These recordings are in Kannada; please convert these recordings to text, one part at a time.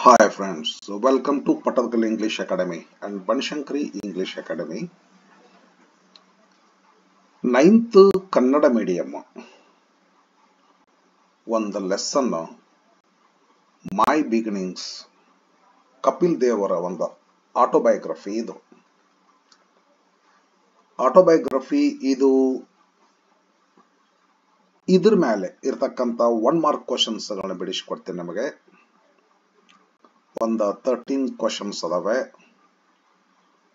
Hi friends, so welcome to Patakal English Academy and Banshankari English Academy. 9th Kannada medium ಒಂದು ಲೆಸನ್ ಮೈ ಬಿಗಿನಿಂಗ್ಸ್ ಕಪಿಲ್ ದೇವರ ಒಂದು ಆಟೋಬಯೋಗ್ರಫಿ. ಇದು ಇದ್ರ ಮೇಲೆ ಇರತಕ್ಕಂತ 1 ಮಾರ್ಕ್ ಕ್ವಶನ್ಸ್ ಗಳನ್ನ ಬಿಡಿಸಿಕೊಡ್ತೀನಿ. ನಿಮಗೆ ಒಂದು 13 ಕ್ವಶನ್ಸ್ ಅದಾವೆ.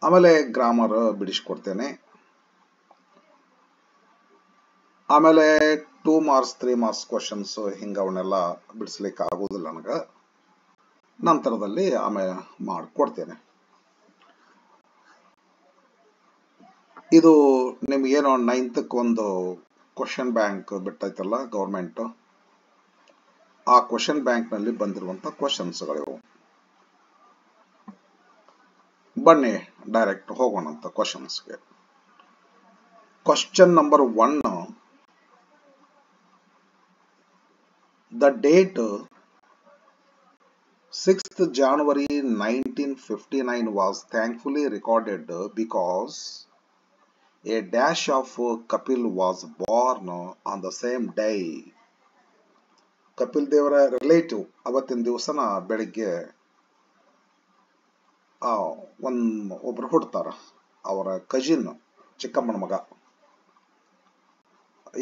ಆಮೇಲೆ ಗ್ರಾಮರ್ ಬಿಡಿಸಿಕೊಡ್ತೇನೆ. ಆಮೇಲೆ 2 ಮಾರ್ಕ್ಸ್ 3 ಮಾರ್ಕ್ಸ್ ಕ್ವಶನ್ಸ್ ಹಿಂಗ ಅವನ್ನೆಲ್ಲ ಬಿಡಿಸ್ಲಿಕ್ಕೆ ಆಗೋದಿಲ್ಲ ನನಗೆ. ನಂತರದಲ್ಲಿ ಆಮೇಲೆ ಮಾಡಿಕೊಡ್ತೇನೆ. ಇದು ನಿಮ್ಗೇನೋ 9th ಒಂದು ಕ್ವಶನ್ ಬ್ಯಾಂಕ್ ಬಿಟ್ಟೈತಲ್ಲ ಗೌರ್ಮೆಂಟ್, ಆ ಕ್ವಶನ್ ಬ್ಯಾಂಕ್ ನಲ್ಲಿ ಬಂದಿರುವಂತ ಕ್ವಶನ್ಸ್ಗಳಿವು. ಬನ್ನಿ ಡೈರೆಕ್ಟ್ ಹೋಗೋಣಂತ ಕ್ವಶನ್ಸ್ಗೆ. Question number 1, the date 6th January 1959 was thankfully recorded because a dash of Kapil was born on the same day. Kapil ದೇವರ ರಿಲೇಟಿವ್ ಅವತ್ತಿನ ದಿವಸನ ಬೆಳಿಗ್ಗೆ ಒಬ್ರು ಹುಡ್ತಾರ, ಅವರ ಕಜಿನ್, ಚಿಕ್ಕಮ್ಮನ ಮಗ.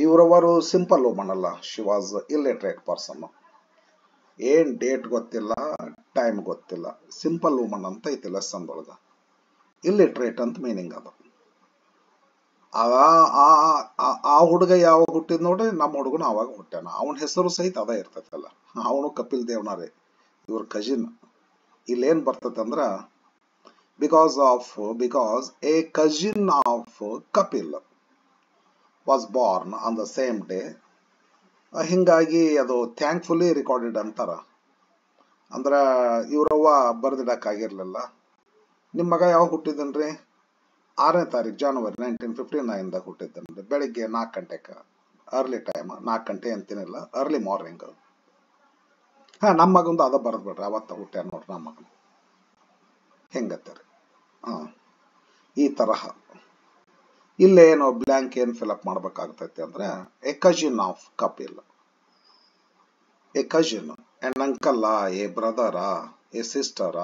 ಇವರವರು ಸಿಂಪಲ್ ವುಮನ್ ಅಲ್ಲ, ಶಿ ವಾಸ್ ಇಲ್ಲಿಟ್ರೇಟ್ ಪರ್ಸನ್. ಏನ್ ಡೇಟ್ ಗೊತ್ತಿಲ್ಲ, ಟೈಮ್ ಗೊತ್ತಿಲ್ಲ, ಸಿಂಪಲ್ ವುಮನ್ ಅಂತ ಐತಿ ಲೆಸನ್ ಒಳಗ. ಇಲ್ಲಿಟ್ರೇಟ್ ಅಂತ ಮೀನಿಂಗ್ ಅದು. ಆ ಹುಡುಗ ಯಾವಾಗ ಹುಟ್ಟಿದ್ ನೋಡ್ರಿ, ನಮ್ಮ ಹುಡುಗನ ಅವಾಗ ಹುಟ್ಟ್ಯಾನ. ಅವನ ಹೆಸರು ಸಹಿತ ಅದ ಇರ್ತೈತಲ್ಲ, ಅವನು ಕಪಿಲ್ ದೇವ್ನಾರೇ, ಇವ್ರ ಕಜಿನ್. ಇಲ್ಲೇನ್ ಬರ್ತೈತೆ ಅಂದ್ರ because a cousin of Kapil was born on the same day. ಹಿಂಗಾಗಿ ಅದು ಥ್ಯಾಂಕ್ಫುಲಿ ರಿಕಾರ್ಡೆಡ್ ಅಂತಾರ. ಅಂದ್ರ ಇವ್ರವ್ವ ಬರ್ದಿಡಕ್ಕಾಗಿರ್ಲಿಲ್ಲ. ನಿಮ್ಮ ಮಗ ಯಾವಾಗ ಹುಟ್ಟಿದನ್ರಿ? 6ನೇ ತಾರೀಕು January 1959 ಹುಟ್ಟಿದ್ದನ್ರಿ. ಬೆಳಿಗ್ಗೆ 4 ಗಂಟೆಗೆ, ಅರ್ಲಿ ಟೈಮ್. 4 ಗಂಟೆ ಅಂತೀನಿಲ್ಲ, ಅರ್ಲಿ ಮಾರ್ನಿಂಗ್. ನಮ್ಮ ಮಗಂದು ಅದ ಬರ್ದ್ಬಿಡ್ರಿ, ಅವತ್ತ ಹುಟ್ಟ್ಯಾರ ನೋಡ್ರಿ ನಮ್ಮ ಮಗನ. ಹೆಂಗತ್ತರಿ ಈ ತರಹ. ಇಲ್ಲೇನೋ ಬ್ಲ್ಯಾಂಕ್ ಏನ್ ಫಿಲ್ಅಪ್ ಮಾಡ್ಬೇಕಾಗ್ತೈತಿ ಅಂದ್ರೆ, a cousin of Kapil. A cousin, an uncle, a brother, a sister,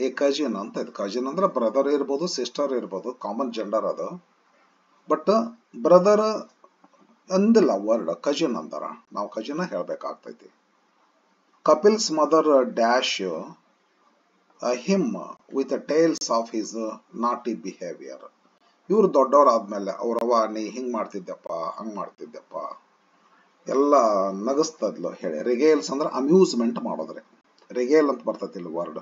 a cousin ಅಂತ. ಕಜಿನ್ ಅಂದ್ರೆ ಬ್ರದರ್ ಇರ್ಬೋದು, ಸಿಸ್ಟರ್ ಇರ್ಬೋದು, ಕಾಮನ್ ಜೆಂಡರ್ ಅದು. ಬಟ್ ಬ್ರದರ್ ಅಂದಿಲ್ಲ ವರ್ಡ್, ಕಜಿನ್ ಅಂತಾರ. ನಾವು ಕಜಿನ್ ಹೇಳ್ಬೇಕಾಗ್ತೈತಿ. Kapil's mother dash him with the tales of his naughty behavior. ಇವ್ರು ದೊಡ್ಡವರಾದ್ಮೇಲೆ ಅವರವ್ವ ನೀ ಹಿಂಗ್ ಮಾಡ್ತಿದ್ದಪ್ಪ, ಹಂಗ್ ಮಾಡ್ತಿದ್ದಪ್ಪ ಎಲ್ಲ ನಗಸ್ತದ್ಲು ಹೇಳಿ. ರಿಗೇಲ್ಸ್ ಅಂದ್ರೆ ಅಮ್ಯೂಸ್ಮೆಂಟ್ ಮಾಡೋದ್ರಿ. ರಿಗೇಲ್ ಅಂತ ಬರ್ತೈತಿ ವರ್ಡ್,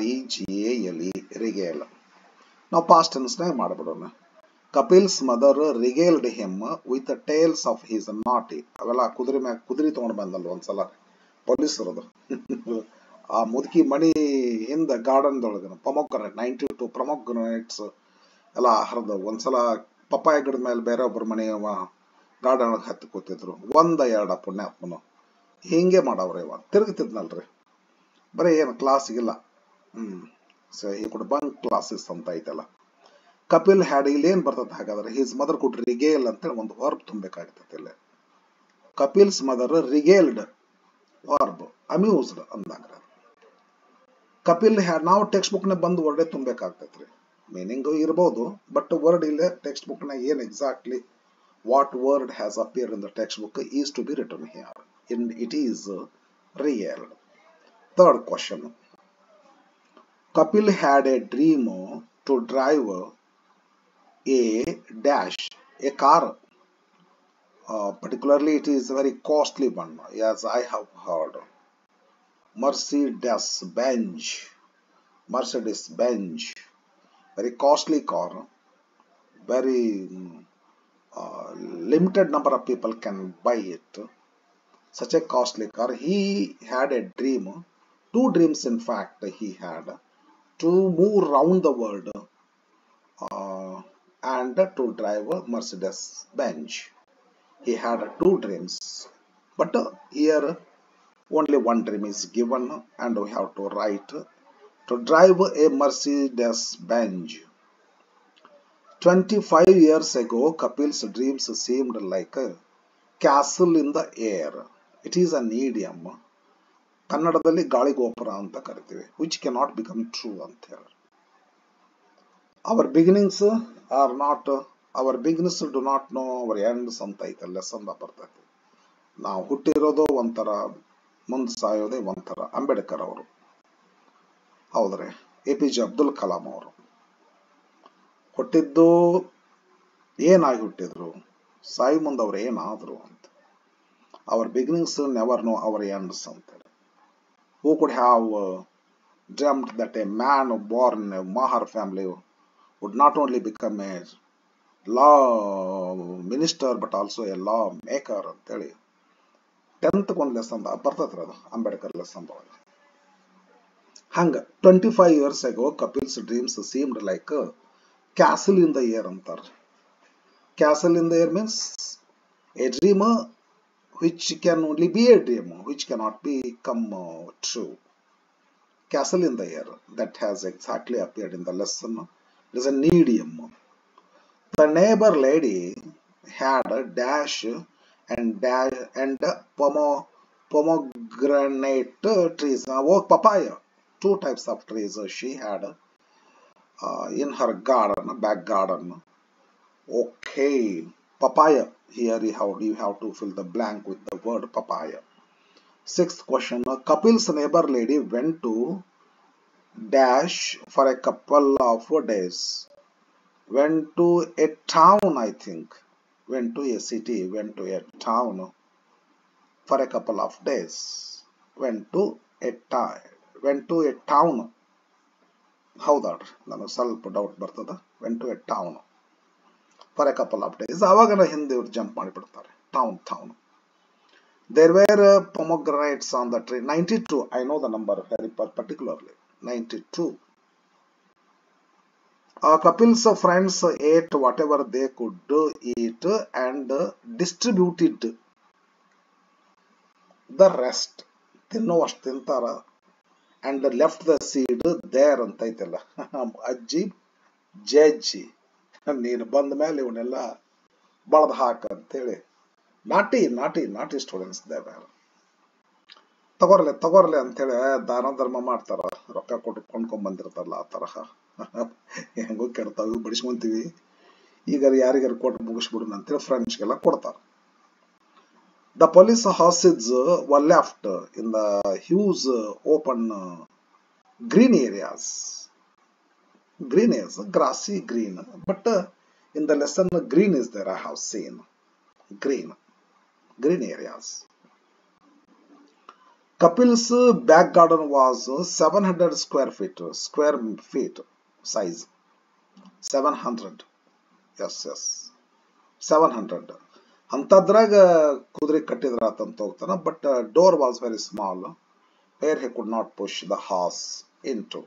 REGALE, ರಿಗೇಲ್. ನಾವು ಪಾಸ್ಟ್ ಟೆನ್ಸ್ನಾಗ ಮಾಡ್ಬಿಡೋಣ. Kapil's mother regaled him with the tales of his naughty. ಅವೆಲ್ಲ ಕುದುರೆ ತಗೊಂಡ್ ಬಂದಲ್ಲ ಒಂದ್ಸಲ ಪೊಲೀಸರದು. ಆ ಮುದುಕಿ ಮಣಿ ಹಿಂದ ಗಾರ್ಡನ್ ದೊಳಗ ಪೊಮೊಗ್ರನೇಟ್ 92 ಪ್ರೊಮೊಗ್ರನೇಟ್ಸ್ ಎಲ್ಲ ಹರಿದ. ಒಂದ್ಸಲ ಪಪ್ಪಾಯ ಗಿಡದ ಮೇಲೆ ಬೇರೆ ಒಬ್ಬರ ಮನೆ ಗಾರ್ಡನ್ ಒಳಗೆ ಹತ್ತಿ ಕೂತಿದ್ರು. 1-2 ಪುಣ್ಯಾತ್ಮನು ಹಿಂಗೆ ಮಾಡವ್ರಿ. ಇವ ತಿರುಗ್ತಿದ್ನಲ್ರಿ, ಬರೀ ಏನು ಕ್ಲಾಸಿಗಿಲ್ಲ. ಸೊ ಈ ಕೂಡ ಬಂಕ್ ಕ್ಲಾಸಸ್ ಅಂತ ಐತಲ್ಲ. ಕಪಿಲ್ ಹ್ಯಾಡ್, ಇಲ್ಲೇನ್ ಬರ್ತದೆ ಹಾಗಾದ್ರೆ, ಹಿಸ್ ಮದರ್ ಕುಡ್ ರಿಗೇಲ್ ಅಂತೇಳಿ ಒಂದು ವರ್ಬ್ ತುಂಬಬೇಕಾಗ್ತೈತಿ ಇಲ್ಲಿ. ಕಪಿಲ್ಸ್ ಮದರ್ ರಿಗೇಲ್ಡ್ ವರ್ಬ್, ಅಮ್ಯೂಸ್ಡ್ ಅಂದಾಗ. ಕಪಿಲ್ ಹ್ಯಾಡ್, ನಾವು ಟೆಕ್ಸ್ಟ್ ಬುಕ್ ನ ಬಂದು ವರ್ಡೇ ತುಂಬಬೇಕಾಗ್ತೈತ್ರಿ. ಮೀನಿಂಗ್ ಇರ್ಬೋದು, ಬಟ್ ವರ್ಡ್ ಇಲ್ಲ ಟೆಕ್ಸ್ಟ್ ಬುಕ್ ನ. ಏನ್ exactly what word has appeared in the text book is to be return here. It is regaled. Third question, Kapil had a dream to drive a dash, a car. Particularly it is very costly one, as I have heard. Mercedes Benz, very costly car. Very limited number of people can buy it. Such a costly car. He had a dream, 2 dreams in fact he had, to move round the world and to drive a Mercedes Benz. He had 2 dreams, but here Only one dream is given, and we have to write to drive a Mercedes Benz. 25 years ago, Kapil's dreams seemed like a castle in the air. It is an idiom. ಕನ್ನಡದಲ್ಲಿ ಗಾಳಿಗೋಪುರ ಅಂತ ಕರಿತೀವಿ, which cannot become true ಅಂತ ಹೇಳಿ. Our beginnings are not, our beginnings do not know our ends ಅಂತ ಐತೆ ಲೆಸನ್ ಬರ್ತೈತಿ. ನಾವು ಹುಟ್ಟಿರೋದು ಒಂಥರ, ಮುಂದೆ ಸಾಯೋದೇ ಒಂಥರ. ಅಂಬೇಡ್ಕರ್ ಅವರು, ಹೌದ್ರಿ, APJ ಅಬ್ದುಲ್ ಕಲಾಂ ಅವರು ಹುಟ್ಟಿದ್ದು ಏನಾಗಿ ಹುಟ್ಟಿದ್ರು, ಸಾಯಿ ಮುಂದೆ ಅವ್ರು ಏನಾದ್ರು ಅಂತ. Our beginnings never know our ends ಅಂತೇಳಿ. Who could have dreamt that a man born in a Mahar family would not only become a law minister but also a law maker ಅಂತೇಳಿ 10th ಒಂದು ಲೆಸನ್ ಬರ್ತೈತ್ರಿ, ಅದು ಅಂಬೇಡ್ಕರ್ ಲೆಸನ್ ಒಳಗೆ. ಹಂಗ 25 years ago Kapil's dreams seemed like a castle in the air ಅಂತಾರ. Castle in the air means a dream which can only be a dream, which cannot become true. Castle in the air, that has exactly appeared in the lesson. It is an idiom. The neighbor lady had a dash and pomegranate trees. Papaya. 2 types of trees she had in her garden, back garden. Okay, papaya. Here you have to fill the blank with the word papaya. 6th question. Kapil's neighbor lady went to dash for a couple of days. Went to a town, I think. Went to a city, went to a town for a couple of days. Went to a town. ಹೌದಾಡ್ರಿ, ನನಗೆ ಸ್ವಲ್ಪ ಡೌಟ್ ಬರ್ತದ. Went to a town for a couple of days. ಅವಾಗನ ಹಿಂದೆ ಇವ್ರು ಜಂಪ್ ಮಾಡಿಬಿಡ್ತಾರೆ. Town. There were pomegranates on the tree. 92. I know the number very particularly. 92. Kapil's friends ate whatever they could eat and distributed the rest. ತಿನ್ನುವಷ್ಟು ತಿಂತಾರ and left the seed there ಅಂತ ಐತಲ್ಲ. ಅಜ್ಜಿ ಜಜ್ಜಿ ನೀನು ಬಂದ ಮೇಲೆ ಇವನ್ನೆಲ್ಲ ಬಳದ್ ಹಾಕ ಅಂತೇಳಿ ನಾಟಿ ಸ್ಟೂಡೆಂಟ್ಸ್ ದೇವ್ಯಾರ. ತಗೋರ್ಲೆ ಅಂತೇಳಿ ದಾನ ಧರ್ಮ ಮಾಡ್ತಾರ, ರೊಕ್ಕ ಕೊಟ್ಟು ಕೊಂಡ್ಕೊಂಡ್ ಬಂದಿರ್ತಾರಲ್ಲ ಆ ತರಹ. ಹೆಂಗೋ ಕೆಡ್ತಾವಿ, ಬಡಿಸ್ಕೊಂತೀವಿ, ಈಗ ಯಾರಿಗಾರು ಕೊಟ್ಟು ಮುಗಿಸ್ಬಿಡೋಣ ಅಂತೇಳಿ ಫ್ರೆಂಡ್ಸ್ಗೆಲ್ಲ ಕೊಡ್ತಾರ. The police horses were left in the huge open green areas. Green is grassy green, but in the lesson green is there. I have seen green areas. Kapil's back garden was 700 square feet size. 700. Yes. 700. ಅಂತದ್ರಾಗ ಕುದುರೆ ಕಟ್ಟಿದ್ರ ಆತಂತ ಹೋಗ್ತಾನ, but door was very small where he could not push the horse into.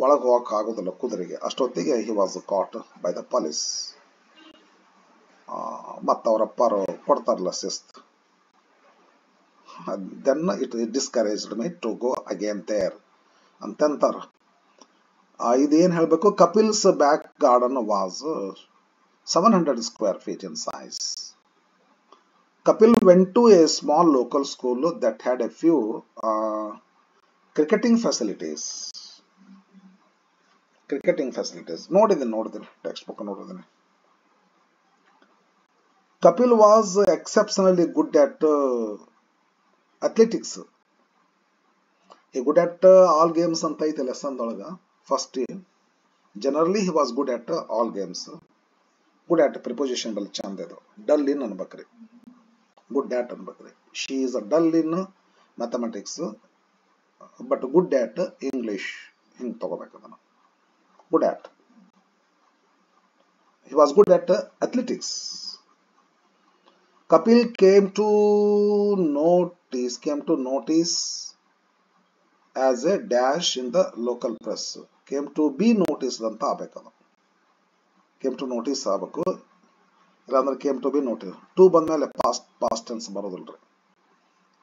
ಒಳಗೆ ಹೋಗಕ್ ಆಗೋದಿಲ್ಲ ಕುದುರೆಗೆ. ಅಷ್ಟೊತ್ತಿಗೆ he was caught by the police. ಮತ್ತ ಅವರಪ್ಪರು ಕೊಡ್ತಾರಲ್ಲ ಶಿಸ್ತು. Then it discouraged me to go again there ಅಂತಂತಾರ. ಇದೇನ್ ಹೇಳ್ಬೇಕು, Kapil's back garden was 700 square feet in size. Kapil went to a small local school that had a few cricketing facilities. ನೋಡಿದ್ದೀನಿ ಟೆಕ್ಸ್ಟ್ ಬುಕ್ ನೋಡಿದ್ದೀನಿ. Kapil was exceptionally good at athletics. He good at all games ಅಂತ ಐತೆ ಲೆಸನ್ ಒಳಗ. First generally he was good at all games. Good at preposition ಬಲ್ ಚಂದ ಇದು. ಡಲ್ ಇನ್ ಅನ್ಬೇಕ್ರಿ, ಗುಡ್ ಆಟ್ ಅನ್ಬೇಕ್ರಿ. She is a dull in mathematics but good at English, ಹಿಂಗೆ ತಗೋಬೇಕು ಅದನ್ನು. Good at. He was good at athletics. Kapil came to notice as a dash in the local press. Came to be noticed ಅಂತ ಆಗ್ಬೇಕದು. ಕೇಮ್ ಟು ನೋಟಿಸ್ ಆಗಬೇಕು, ಇಲ್ಲಾಂದ್ರೆ came to be notice. To ಬಂದ್ಮೇಲೆ ಪಾಸ್ಟ್ ಟೆನ್ಸ್ ಬರೋದಿಲ್ರಿ.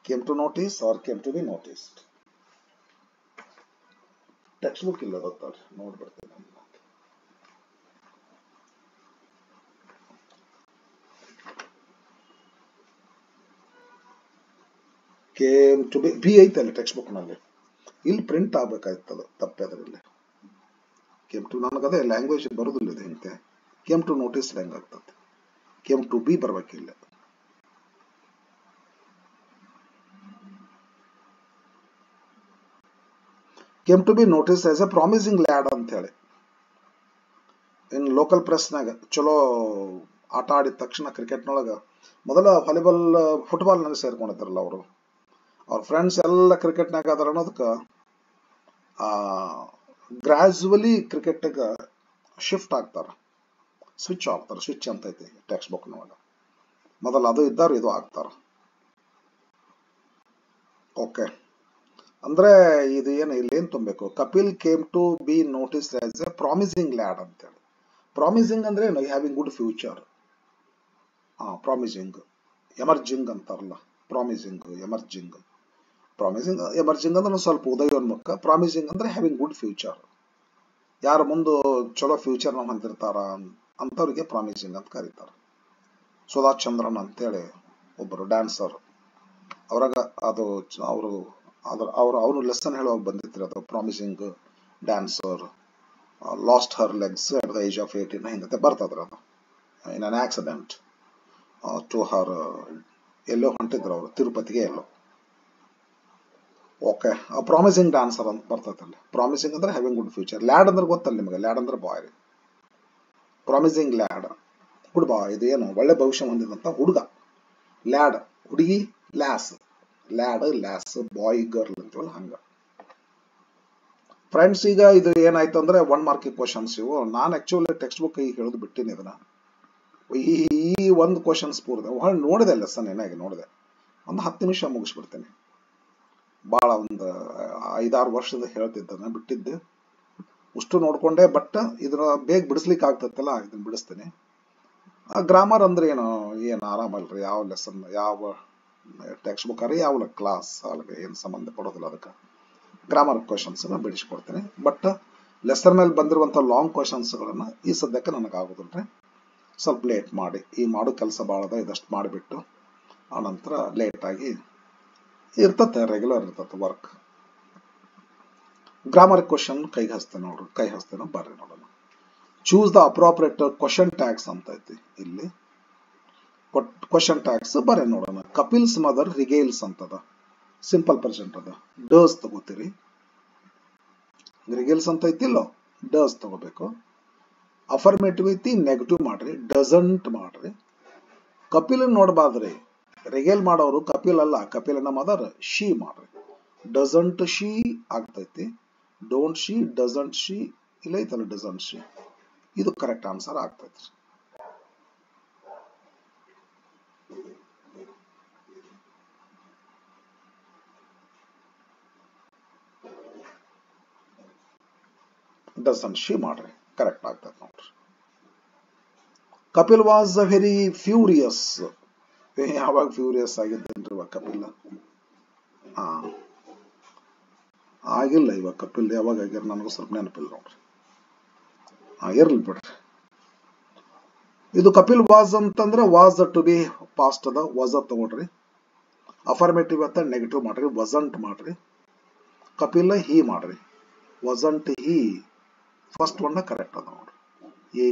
Came to notice or came to be noticed. Text book ಇಲ್ಲ ಗೊತ್ತಾರೆ ನೋಡ್ಬಿಡ್ತೀನಿ. ಕೇಮ್ ಟು ಬಿ ಐತಲ್ಲ ಟೆಕ್ಸ್ಟ್ ಬುಕ್ ನಲ್ಲಿ, ಇಲ್ಲಿ ಪ್ರಿಂಟ್ ಆಗ್ಬೇಕಾಯ್ತದ ತಪ್ಪದ್ರಲ್ಲಿ. ಕೇಮ್ ಟು ನನಗದೇ ಲ್ಯಾಂಗ್ವೇಜ್ ಬರೋದಿಲ್ಲ ಇದೆ ಹಿಂಗೆ. ಕೇಮ್ ಟು ನೋಟಿಸ್ ಹೆಂಗ್ ಆಗ್ತದೆ, ಕೇಮ್ ಟು ಬಿ ಬರ್ಬೇಕಿಲ್ಲ. Came to be notice as a promising lad ಅಂತ ಹೇಳಿ ಇನ್ ಲೋಕಲ್ ಪ್ರೆಸ್ನಾಗ ಚಲೋ ಆಟ ಆಡಿದ ತಕ್ಷಣ ಕ್ರಿಕೆಟ್ನೊಳಗ ಮೊದಲ ವಾಲಿಬಾಲ್ ಫುಟ್ಬಾಲ್ ನಲ್ಲಿ ಸೇರ್ಕೊಂಡಿದ್ದಾರಲ್ಲ ಅವರು, ಅವ್ರ ಫ್ರೆಂಡ್ಸ್ ಎಲ್ಲ ಕ್ರಿಕೆಟ್ನಾಗ ಅದಾರ ಅನ್ನೋದಕ್ಕೆ ಗ್ರಾಜುವಲಿ ಕ್ರಿಕೆಟ್ಗೆ ಶಿಫ್ಟ್ ಆಗ್ತಾರ, ಸ್ವಿಚ್ ಆಗ್ತಾರ. ಸ್ವಿಚ್ ಅಂತ ಐತಿ ಟೆಕ್ಸ್ಟ್ ಬುಕ್ ನೊಳಗ, ಮೊದಲು ಅದು ಇದ್ದಾರ ಇದು ಆಗ್ತಾರ. ಓಕೆ, ಅಂದ್ರೆ ಇದು ಏನು ಇಲ್ಲಿ ಏನ್ ತುಂಬಬೇಕು, Kapil came to be notice as a promising lad ಅಂತ ಹೇಳಿ. ಪ್ರಾಮಿಸಿಂಗ್ ಅಂದ್ರೆ ಏನು, having good future. Promising, emerging ಅಂತಾರಲ್ಲ, ಪ್ರಾಮಿಸಿಂಗ್ ಎಮರ್ಜಿಂಗ್. ಪ್ರಾಮಿಸಿಂಗ್ ಎಮರ್ಜಿಂಗ್ ಅಂದ್ರೆ ಸ್ವಲ್ಪ ಉದಯೋನ್ಮುಖ, ಪ್ರಾಮಿಸಿಂಗ್ ಅಂದ್ರೆ ಹ್ಯಾವಿಂಗ್ ಗುಡ್ ಫ್ಯೂಚರ್. ಯಾರ ಮುಂದೆ ಚಲೋ ಫ್ಯೂಚರ್ ನ ಹೊಂದಿರ್ತಾರ ಅಂತವ್ರಿಗೆ ಪ್ರಾಮಿಸಿಂಗ್ ಅಂತ ಕರೀತಾರೆ. ಸುಧಾ ಚಂದ್ರನ್ ಅಂತೇಳಿ ಒಬ್ಬರು ಡ್ಯಾನ್ಸರ್, ಅವ್ರಾಗ ಅದು ಅವರು ಲೆಸನ್ ಹೇಳುವಾಗ ಬಂದಿತ್ತು ಅದು, promising dancer last Har legs at the age of 18 ಹಿಂಗತೆ ಬರ್ತದ್ರ ಅದು, ಇನ್ ಅನ್ ಆಕ್ಸಿಡೆಂಟ್ ಟು ಹರ್. ಎಲ್ಲೋ ಹೊಂಟಿದ್ರು ಅವರು ತಿರುಪತಿಗೆ ಎಲ್ಲೋ. ಓಕೆ, ಪ್ರಾಮಿಸಿಂಗ್ ಡ್ಯಾನ್ಸರ್ ಅಂತ ಬರ್ತೈತಲ್ಲ. ಪ್ರಾಮಿಸಿಂಗ್ ಅಂದ್ರೆ ಹ್ಯಾವಿಂಗ್ ಗುಡ್ ಫ್ಯೂಚರ್. ಲ್ಯಾಡ್ ಅಂದ್ರೆ ಗೊತ್ತಲ್ಲ ನಿಮಗೆ, ಲ್ಯಾಡ್ ಅಂದ್ರೆ ಬಾಯ್. ಪ್ರಾಮಿಸಿಂಗ್ ಲ್ಯಾಡ್ ಗುಡ್ ಬಾಯ್, ಇದು ಏನು ಒಳ್ಳೆ ಭವಿಷ್ಯ ಹೊಂದಿದಂತ ಹುಡುಗ. ಲ್ಯಾಡ್ ಹುಡುಗಿ, ಲ್ಯಾಸ್ ಲ್ಯಾಡ್ ಲ್ಯಾಸ್, ಬಾಯ್ ಗರ್ಲ್ ಅಂತೀವಲ್ಲ ಹಂಗ. ಫ್ರೆಂಡ್ಸ್, ಈಗ ಇದು ಏನಾಯ್ತು ಅಂದ್ರೆ 1 ಮಾರ್ಕಿಂಗ್ ಕ್ವಶನ್ಸ್ ಇವು. ನಾನು ಆಕ್ಚುಲಿ ಟೆಕ್ಸ್ಟ್ ಬುಕ್ ಈಗ ಹೇಳೋದು ಬಿಟ್ಟಿನಿ ಇದನ್ನ. ಈ ಒಂದು ಕ್ವಶನ್ಸ್ ಪೂರ್ತಿ ನೋಡಿದೆ, ಲೆಸನ್ ಏನಾಗಿ ನೋಡಿದೆ, ಒಂದು 10 ನಿಮಿಷ ಮುಗಿಸ್ಬಿಡ್ತೇನೆ. ಭಾಳ ಒಂದು 5-6 ವರ್ಷದ ಹೇಳ್ತಿದ್ದಾನೆ, ಬಿಟ್ಟಿದ್ದೆ ಅಷ್ಟು ನೋಡ್ಕೊಂಡೆ. ಬಟ್ ಇದನ್ನ ಬೇಗ ಬಿಡಿಸ್ಲಿಕ್ಕೆ ಆಗ್ತತ್ತಲ್ಲ, ಇದನ್ನ ಬಿಡಿಸ್ತೇನೆ. ಗ್ರಾಮರ್ ಅಂದ್ರೆ ಏನು ಆರಾಮಲ್ರಿ, ಯಾವ ಲೆಸನ್ ಯಾವ ಟೆಕ್ಸ್ಟ್ ಬುಕ್ ಅರಿ ಯಾವ ಕ್ಲಾಸ್ ಅಲ್ಲಿಗೆ ಏನು ಸಂಬಂಧ ಪಡೋದಿಲ್ಲ. ಅದಕ್ಕೆ ಗ್ರಾಮರ್ ಕ್ವಶನ್ಸ್ ಬಿಡಿಸ್ಕೊಡ್ತೇನೆ. ಬಟ್ ಲೆಸನ್ ಮೇಲೆ ಬಂದಿರುವಂಥ ಲಾಂಗ್ ಕ್ವಶನ್ಸ್ಗಳನ್ನ ಈ ಸದ್ಯಕ್ಕೆ ನನಗಾಗೋದಿಲ್ರಿ. ಸ್ವಲ್ಪ ಲೇಟ್ ಮಾಡಿ, ಈ ಮಾಡೋ ಕೆಲಸ ಭಾಳ ಅದ, ಇದಷ್ಟು ಮಾಡಿಬಿಟ್ಟು ಆನಂತರ ಲೇಟಾಗಿ ಇರ್ತತೆ, ರೆಗ್ಯುಲರ್ ಇರ್ತತೆ ವರ್ಕ್. ಗ್ರಾಮರ್ ಕ್ವಶನ್ ಕೈಗೆ ಹಚ್ತೇನೆ ಬರ್ರಿ ನೋಡೋಣ. Choose the appropriate question tags ಅಂತ ಐತಿ ಇಲ್ಲಿ. ಕ್ವಶನ್ ಟ್ಯಾಗ್ಸ್ ಬರ್ರಿ ನೋಡೋಣ. ಕಪಿಲ್ಸ್ ಮದರ್ ರಿಗೇಲ್ಸ್ ಅಂತದ, ಸಿಂಪಲ್ ಪ್ರೆಸೆಂಟ್ ಅದ. ಡಸ್ ತಗೋತೀರಿ, ರಿಗೇಲ್ಸ್ ಅಂತ ಐತಿಲ್ಲೋ, ಡಸ್ ತಗೋಬೇಕು. ಅಫರ್ಮೇಟಿವ್ ಐತಿ, ನೆಗೆಟಿವ್ ಮಾಡ್ರಿ, ಡಸಂಟ್ ಮಾಡ್ರಿ. ಕಪಿಲ್ ನೋಡ್ಬಾರ್ದ್ರಿ, ರಿಗೇಲ್ ಮಾಡೋರು ಕಪಿಲ್ ಅಲ್ಲ, ಕಪಿಲನ ಮದರ್ ಶಿ ಮಾಡ್ರಿ. ಡಸಂಟ್ ಶಿ ಆಗ್ತೈತಿ, ಡೋಂಟ್ ಶಿ, ಡಸಂಟ್ ಶಿ ಇಲ್ಲ ಐತಲ್ಲ ಡಸಂಟ್ ಶಿ, ಇದು ಕರೆಕ್ಟ್ ಆನ್ಸರ್ ಆಗ್ತೈತಿ. ಡಸಂಟ್ ಶಿ ಮಾಡ್ರಿ, ಕರೆಕ್ಟ್ ಆಗ್ತೈತಿ ನೋಡ್ರಿ. Kapil was very furious. ಯಾವಾಗ ಫ್ಯೂರಿಯಸ್ ಆಗಿದ್ದೇನ್ರಿ ಇವಾಗ ಕಪಿಲ್? ಆಗಿಲ್ಲ ಇವಾಗ ಕಪಿಲ್, ಯಾವಾಗ ಆಗ್ಯಾರ ನನಗೂ ಸ್ವಲ್ಪ ನೆನಪಿಲ್ಲ ನೋಡ್ರಿ. ಇರ್ಲಿ ಬಿಡ್ರಿ. ಇದು ಕಪಿಲ್ ವಾಸ್ ಅಂತಂದ್ರೆ ವಾಸ್ ಟು ಬಿ ಪಾಸ್ಟ್ ಅದ, ವಾಸ್ ತಗೊಳ್ರಿ. ಅಫರ್ಮೇಟಿವ್ ಅಂತ ನೆಗೆಟಿವ್ ಮಾಡ್ರಿ, ವಸಂಟ್ ಮಾಡ್ರಿ. ಕಪಿಲ್ ಹಿ ಮಾಡ್ರಿ, ವಸಂಟ್ ಹಿ. ಫಸ್ಟ್ ಒನ್ ಕರೆಕ್ಟ್ ಅದ ನೋಡ್ರಿ, ಎ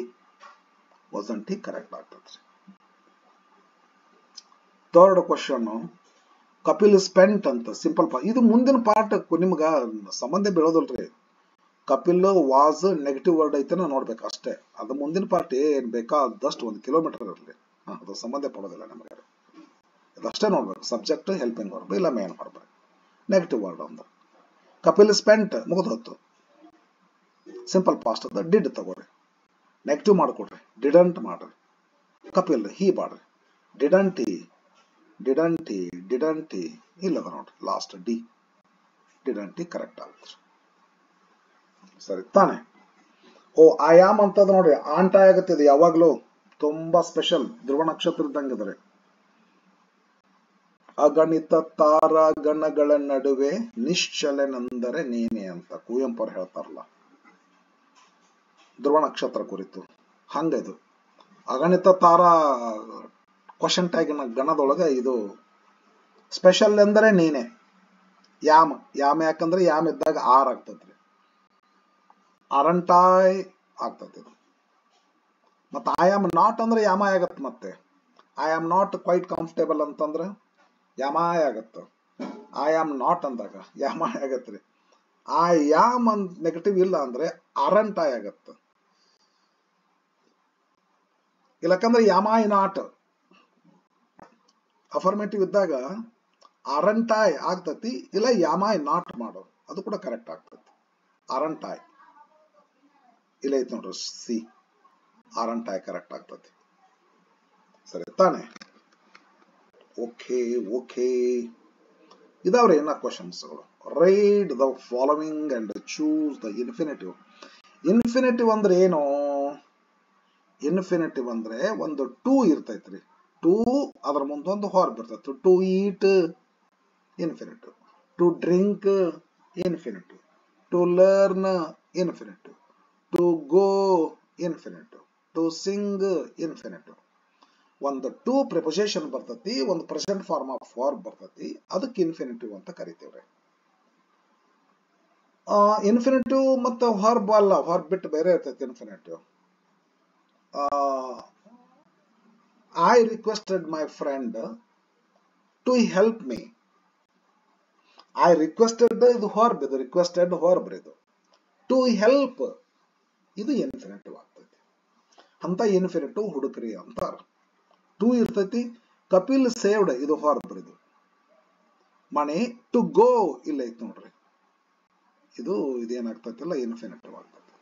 ವಸಂಟ್ ಹಿ ಕರೆಕ್ಟ್ ಆಗ್ತದ್ರಿ. ಥರ್ಡ್ ಕ್ವಶನ್, ಕಪಿಲ್ ಸ್ಪೆಂಟ್ ಅಂತ ಸಿಂಪಲ್ ಇದು ಮುಂದಿನ ಪಾರ್ಟ್ ನಿಮ್ಗ ಸಂಬಂಧ ಬೀಳೋದಲ್ರಿ. ಕಪಿಲ್ ವಾಸ್ ನೆಗೆಟಿವ್ ವರ್ಡ್ ಐತೆನ ನೋಡ್ಬೇಕು ಅಷ್ಟೇ. ಅದು ಮುಂದಿನ ಪಾರ್ಟ್ ಏನ್ ಬೇಕಾದಷ್ಟು 1 ಕಿಲೋಮೀಟರ್ ಇರಲಿ, ಅದು ಸಂಬಂಧ ಪಡೋದಿಲ್ಲ ನಮಗೆ. ಅದಷ್ಟೇ ನೋಡ್ಬೇಕು. ಸಬ್ಜೆಕ್ಟ್, ಹೆಲ್ಪಿಂಗ್ ವರ್ಬ್ ಇಲ್ಲ ಮೇನ್ ವರ್ಬ್, ನೆಗೆಟಿವ್ ವರ್ಡ್ ಅಂದ್ರೆ. ಕಪಿಲ್ ಸ್ಪೆಂಟ್ ಮುಗಿದು ಹೊತ್ತು, ಸಿಂಪಲ್ ಪಾಸ್ಟ್ ಅದ, ಡಿಡ್ ತಗೋರಿ. ನೆಗೆಟಿವ್ ಮಾಡ್ಕೊಡ್ರಿ, ಡಿಡಂಟ್ ಮಾಡ್ರಿ. ಕಪಿಲ್ ಹಿ ಮಾಡ್ರಿ, didn't he, didn't he, didn't he ಇಲ್ಲದ ನೋಡ್ರಿ, last D, didn't he correct ಆಗುತ್ತೆ. ಸರಿ ತಾನೆ? ಓ ಆಯಾಮ್ ಅಂತದ ನೋಡ್ರಿ, ಆಂಟ ಆಗತ್ತಿದೆ ಯಾವಾಗ್ಲೂ, ತುಂಬಾ ಸ್ಪೆಷಲ್, ಧ್ರುವ ನಕ್ಷತ್ರ ಇದ್ದಂಗಿದ್ರೆ. ಅಗಣಿತ ತಾರಾಗಣಗಳ ನಡುವೆ ನಿಶ್ಚಲನೆಂದರೆ ನೀನೆ ಅಂತ ಕುವೆಂಪು ಅವ್ರು ಹೇಳ್ತಾರಲ್ಲ ಧ್ರುವ ನಕ್ಷತ್ರ ಕುರಿತು. ಹಂಗದು ಅಗಣಿತ ತಾರಾ ಕ್ವಶನ್ ಟ್ಯಾಗಿನ ಗಣದೊಳಗ ಇದು ಸ್ಪೆಷಲ್ ಎಂದರೆ ನೀನೆ. ಯಾಮ ಯಾಮ ಯಾಕಂದ್ರೆ ಯಾಮ ಇದ್ದಾಗ ಆರ್ ಆಗ್ತದ್ರಿ, ಅರಂಟಾಯ್ ಆಗ್ತದೆ. ಮತ್ತೆ ಐ ಆಮ್ ನಾಟ್ ಅಂದ್ರೆ ಯಾಮ ಆಗತ್ತೆ. ಮತ್ತೆ I am not quite comfortable ಅಂತಂದ್ರೆ ಯಾಮಾಯ ಆಗತ್ತ. ಐ ಆಮ್ ನಾಟ್ ಅಂದಾಗ ಯಾಮಾಯ ಆಗತ್ರಿ. ಐ ಯಾಮ್ ಅಂತ ನೆಗೆಟಿವ್ ಇಲ್ಲ ಅಂದ್ರೆ ಅರಂಟಾಯ್ ಆಗತ್ತ. ಇಲ್ಲಕಂದ್ರೆ ಯಾಮಾಯ್ ನಾಟ್ ಅಫರ್ಮೇಟಿವ್ ಇದ್ದಾಗ ಅರಂಟಾಯ್ ಆಗ್ತತಿ, ಇಲ್ಲ ಯಾಮಾಯ್ ನಾಟ್ ಮಾಡೋದು ಅದು ಕೂಡ ಕರೆಕ್ಟ್ ಆಗ್ತತಿ. ಅರಂಟಾಯ್ ಇಲ್ಲ ಐತ್ ನೋಡ್ರಿ ಸಿ, ಅರಂಟಾಯ್ ಕರೆಕ್ಟ್ ಆಗ್ತತಿ. ಸರಿ ತಾನೆ? ಓಕೆ ಓಕೆ, ಇದಾವ್ರಿ ಏನ ಕ್ವಶನ್ಸ್ಗಳು. Read the following and choose the infinitive. Infinitive ಅಂದ್ರೆ ಏನು? ಇನ್ಫಿನಿಟಿವ್ ಅಂದ್ರೆ ಒಂದು ಟೂ ಇರ್ತೈತ್ರಿ. ಟು ಅದ್ರ ಮುಂದೊಂದು ಹಾರ್ ಬರ್ತೈತಿ. To eat infinitive, to drink infinitive, to learn infinitive, to go infinitive, to sing infinitive. ಒಂದು ಟು ಪ್ರಿಪೊಸಿಷನ್ ಬರ್ತೈತಿ, ಒಂದು ಪ್ರೆಸೆಂಟ್ ಫಾರ್ಮ್ ಆಫ್ ವರ್ಬ್ ಬರ್ತೈತಿ, ಅದಕ್ಕೆ ಇನ್ಫಿನಿಟಿವ್ ಅಂತ ಕರಿತೀವ್ರಿ. ಇನ್ಫಿನಿಟಿವ್ ಮತ್ತು ವರ್ಬ್ ಅಲ್ಲ, ವರ್ಬ್ ಬಿಟ್ಟು ಬೇರೆ ಇರ್ತೈತಿ infinitive. I requested my friend to help me. I requested ಇದು ವರ್ಬ್, ಇದು ರಿಕ್ವೆಸ್ಟೆಡ್ ವರ್ಬ್. ಇದು ಟು ಹೆಲ್ಪ್ ಇದು ಇನ್ಫಿನಿಟಿವ್ ಆಗ್ತೈತಿ. ಅಂತ ಇನ್ಫಿನಿಟಿವ್ ಹುಡುಕ್ರಿ ಅಂತಾರ. ಟು ಇರ್ತೈತಿ. ಕಪಿಲ್ ಸೇವ್ಡ್ ಇದು ವರ್ಬ್. ಇದು ಮನಿ ಟು ಗೋ ಇಲ್ಲ ಐತಿ ನೋಡ್ರಿ, ಇದು ಇದೇನಾಗ್ತೈತಿಲ್ಲ ಇನ್ಫಿನಿಟಿವ್ ಆಗ್ತೈತಿ.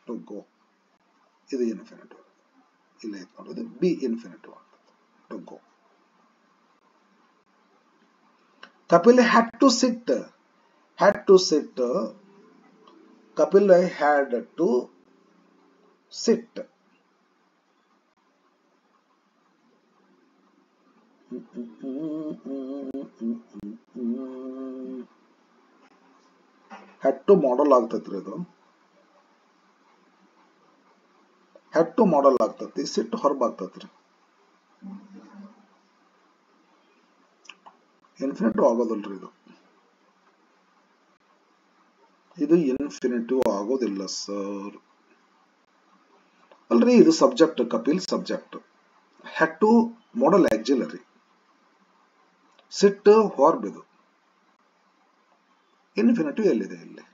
ಟು ಗೋ ಇದು ಇನ್ಫಿನಿಟಿವ್ ಇಲ್ಲ ಐತಿ ನೋಡ್ರಿ, ಇದು ಬಿ ಇನ್ಫಿನಿಟಿವ್ ಆಗ್ತೈತಿ. To go. Kapil had to sit. Had to sit, Kapil had to sit. Had to modal ಆಗ್ತೈತ್ರಿ. ಇದು ಹ್ಯಾಡ್ ಟು ಮಾಡಲ್ ಆಗ್ತೈತಿ, ಸಿಟ್ ಹೊರಬ್ ಆಗ್ತೈತ್ರಿ. ಇನ್ಫಿನಿಟಿವ್ ಆಗೋದಿಲ್ರಿ ಇದು. ಇದು ಇನ್ಫಿನಿಟಿವ್ ಆಗೋದಿಲ್ಲ ಸರ್. ಅಲ್ರಿ ಇದು subject, Kapil subject, had to modal auxiliary, sit verb. ಇದು ಇನ್ಫಿನಿಟಿವ್ ಎಲ್ಲಿದೆ ಇಲ್ಲಿ?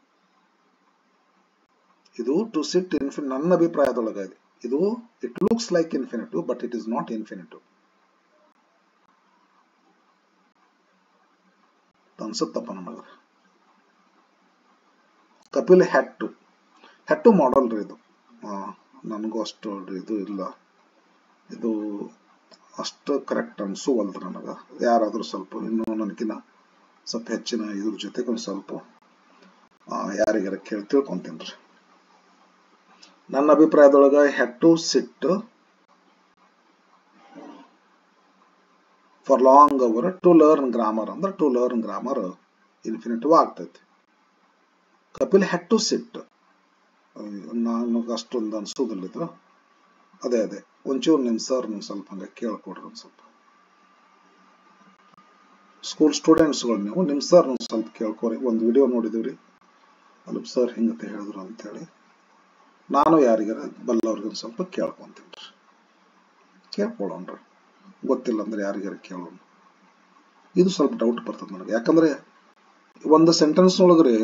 ಇದು ಟು ಸಿಟ್ ನನ್ನ ಅಭಿಪ್ರಾಯದೊಳಗ ಇದು it looks like infinitive but it is not infinitive ಅನ್ಸುತ್ತಪ್ಪ ನನಗ. ಕಪಿಲ್ ಹ್ಯಾಡ್ ಟು ಮಾಡಲ್ ರೀ. ಇದು ನನಗೂ ಅಷ್ಟು ಇದು ಇಲ್ಲ, ಇದು ಅಷ್ಟು ಕರೆಕ್ಟ್ ಅನ್ಸುವಲ್ದು ನನಗ. ಯಾರಾದ್ರೂ ಸ್ವಲ್ಪ ಇನ್ನೂ ನನಗಿನ ಸ್ವಲ್ಪ ಹೆಚ್ಚಿನ ಇದ್ರ ಜೊತೆಗೆ ಒಂದು ಸ್ವಲ್ಪ ಯಾರಿಗಾರ ಕೇಳಿ ತಿಳ್ಕೊಂತೀನ್ರಿ. ನನ್ನ ಅಭಿಪ್ರಾಯದೊಳಗ had to sit for long hour to learn grammar ಅಂದ್ರೆ ಟು ಲರ್ನ್ ಗ್ರಾಮರ್ ಇನ್ಫಿನಿಟಿವ್ ಆಗ್ತೈತಿ. ಕಪಿಲ್ ಹ್ಯಾಡ್ ಟು ಸಿಟ್ ನನಗೆ ಅಷ್ಟೊಂದು ಅನ್ಸೋದಿಲ್ಲ ಇದು. ಅದೇ ಒಂಚೂರು ನಿಮ್ ಸರ್ ಸ್ವಲ್ಪ ಹಂಗೆ ಕೇಳ್ಕೊಡ್ರಿ. ಒಂದು ಸ್ವಲ್ಪ ಸ್ಕೂಲ್ ಸ್ಟೂಡೆಂಟ್ಸ್ಗಳು ನೀವು ನಿಮ್ ಸರ್ ಸ್ವಲ್ಪ ಕೇಳ್ಕೊರಿ. ಒಂದು ವಿಡಿಯೋ ನೋಡಿದಿವ್ರಿ, ಅಲ್ಲಿ ಸರ್ ಹಿಂಗತೆ ಹೇಳಿದ್ರು ಅಂತೇಳಿ ನಾನು ಯಾರಿಗಾರ ಬಲ್ಲವ್ರಿಗೆ ಒಂದು ಸ್ವಲ್ಪ ಕೇಳ್ಕೊಂತೀನಿ. ಕೇಳ್ಕೊಳ್ಳೋಣ್ರಿ, ಗೊತ್ತಿಲ್ಲ ಅಂದ್ರೆ ಯಾರಿಗಾರ ಕೇಳೋಣ. ಇದು ಸ್ವಲ್ಪ ಡೌಟ್ ಬರ್ತದೆ ನನಗೆ. ಯಾಕಂದ್ರೆ ಒಂದು ಸೆಂಟೆನ್ಸ್ ಒಳಗ್ರಿ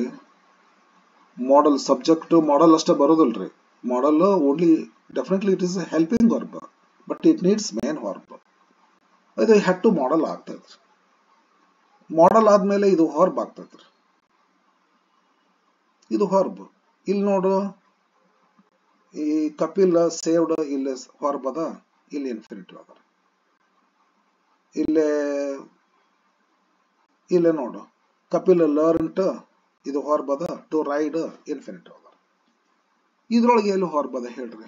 ಮಾಡಲ್ ಸಬ್ಜೆಕ್ಟ್ ಮಾಡಲ್ ಅಷ್ಟೇ ಬರೋದಿಲ್ರಿ. Modal only definitely it is helping verb but it needs main verb. ಇದು ಹ್ಯಾಡ್ ಟು ಮಾಡಲ್ ಆಗ್ತೈತ್ರಿ. ಮಾಡಲ್ ಆದ್ಮೇಲೆ ಇದು ವರ್ಬ್ ಆಗ್ತೈತ್ರಿ. ಇದು ವರ್ಬ್. ಇಲ್ಲಿ ನೋಡು, ಈ ಕಪಿಲ್ ಸೇವ್ಡ್ ಇಲ್ಲಿ ವರ್ಬ್ ಅದ, ಇಲ್ಲಿ ಇನ್ಫಿನಿಟಿವ್ ಅದ. ಇಲ್ಲೇ ನೋಡು ಕಪಿಲ್ ಲರ್ನ್ಟ್ ಇದು ವರ್ಬ್ ಅದ, ಟು ರೈಡ್ ಇನ್ಫಿನಿಟಿವ್ ಅದ. ಇದ್ರೊಳಗೆ ಎಲ್ಲಿ ವರ್ಬ್ ಅದ ಹೇಳ್ರಿ?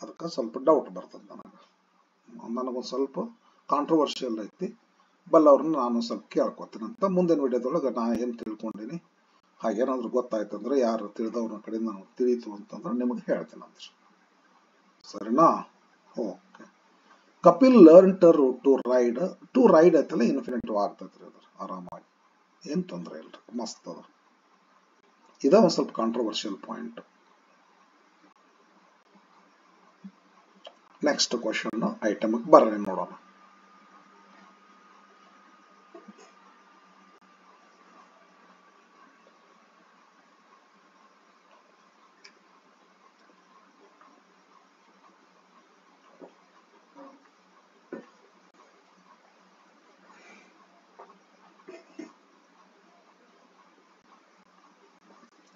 ಅದಕ್ಕೆ ಸ್ವಲ್ಪ ಡೌಟ್ ಬರ್ತದೆ ನನಗೊಂದು ಸ್ವಲ್ಪ ಕಾಂಟ್ರವರ್ಷಿಯಲ್ ಐತಿ, ಬಲ್ಲವ್ರನ್ನ ನಾನು ಸ್ವಲ್ಪ ಕೇಳ್ಕೊತೀನಿ ಅಂತ ಮುಂದಿನ ವಿಡಿಯೋದೊಳಗೆ ನಾ ಏನು ತಿಳ್ಕೊಂಡಿನಿ ಹಾಗೇನಾದ್ರೂ ಗೊತ್ತಾಯ್ತಂದ್ರೆ ಯಾರು ತಿಳಿದವ್ರ ಕಡೆ ನಾವು ತಿಳಿತು ಅಂತಂದ್ರೆ ನಿಮಗೆ ಹೇಳ್ತೀನಿ ಅಂದ್ರೆ ಸರಿನಾ. Okay. Kapil learn to ride ಐತಲ್ಲ ಇನ್ಫಿನಿಟಿವ್ ಆಗ್ತೈತ್ರಿ ಅದ್ರ ಆರಾಮಾಗಿ, ಏನ್ ತೊಂದರೆ ಇಲ್ರಿ, ಮಸ್ತ್ ಅದ. ಇದ ಒಂದ್ ಸ್ವಲ್ಪ controversial point. Next question item ಬರ್ರಿ ನೋಡೋಣ.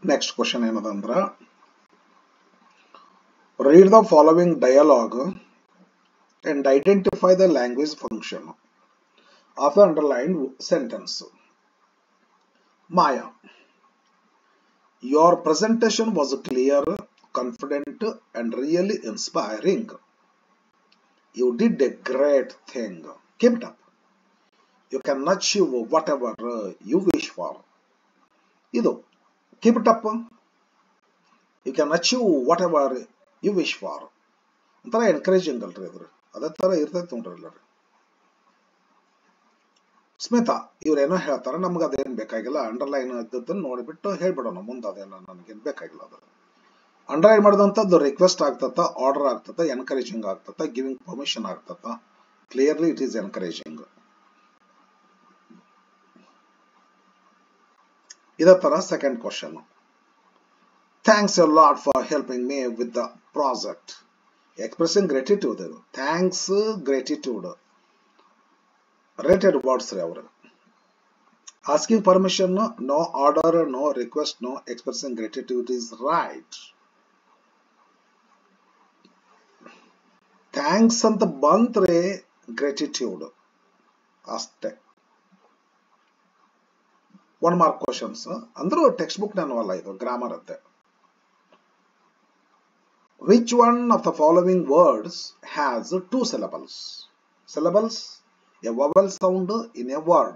ನೆಕ್ಸ್ಟ್ ಕ್ವಶನ್ ಏನದಂದ್ರ, read the following dialogue and identify the language function of the underlined sentence. Maya, your presentation was clear, confident, and really inspiring. You did a great thing. Keep it up. You can achieve whatever you wish for. Idu, keep it up. You can achieve whatever you wish for. ಒಂಥರ ಎನ್ಕರೇಜಿಂಗ್ ಅಲ್ರಿ ಅದ್ರ, ಅದೇ ತರ ಇರ್ತೈತಿ ನೋಡ್ರಿ ಎಲ್ಲರಿ. ಸ್ಮಿತಾ ಇವ್ರೇನೋ ಹೇಳ್ತಾರ, ನಮ್ಗೆ ಅದೇನ್ ಬೇಕಾಗಿಲ್ಲ, ಅಂಡರ್ಲೈನ್ ಇದ್ದದನ್ನ ನೋಡಿಬಿಟ್ಟು ಹೇಳ್ಬಿಡೋಣ ಮುಂದೆ, ಅದೇನ ನನಗೇನ್ ಬೇಕಾಗಿಲ್ಲ. ಅದು ಅಂಡರ್ಲೈನ್ ಮಾಡಿದಂಥದ್ದು ರಿಕ್ವೆಸ್ಟ್ ಆಗ್ತತ, ಆರ್ಡರ್ ಆಗ್ತತ, ಎನ್ಕರೇಜಿಂಗ್ ಆಗ್ತತ, ಗಿವಿಂಗ್ ಪರ್ಮಿಷನ್ ಆಗ್ತತ. Clearly it is encouraging. ಇದೇ ತರ second question, thanks a lot for helping me with the project. Expressing gratitude. Thanks, gratitude rated words ರೀ ಅವರು. Asking permission, no order, no request, no expressing gratitude is right. Thanks ಅಂತ ಬಂದ್ರೆ ಗ್ರೇಟಿಟ್ಯೂಡ್ ಅಷ್ಟೇ. 1 ಮಾರ್ಕ್ ಕ್ವಶನ್ಸ್ ಅಂದ್ರೂ ಟೆಕ್ಸ್ಟ್ ಬುಕ್ ನಾನವಲ್ಲ, ಇದು ಗ್ರಾಮರ್ ಅಂತೆ. Which one of the following words has 2 syllables? Syllables, a vowel sound in a word.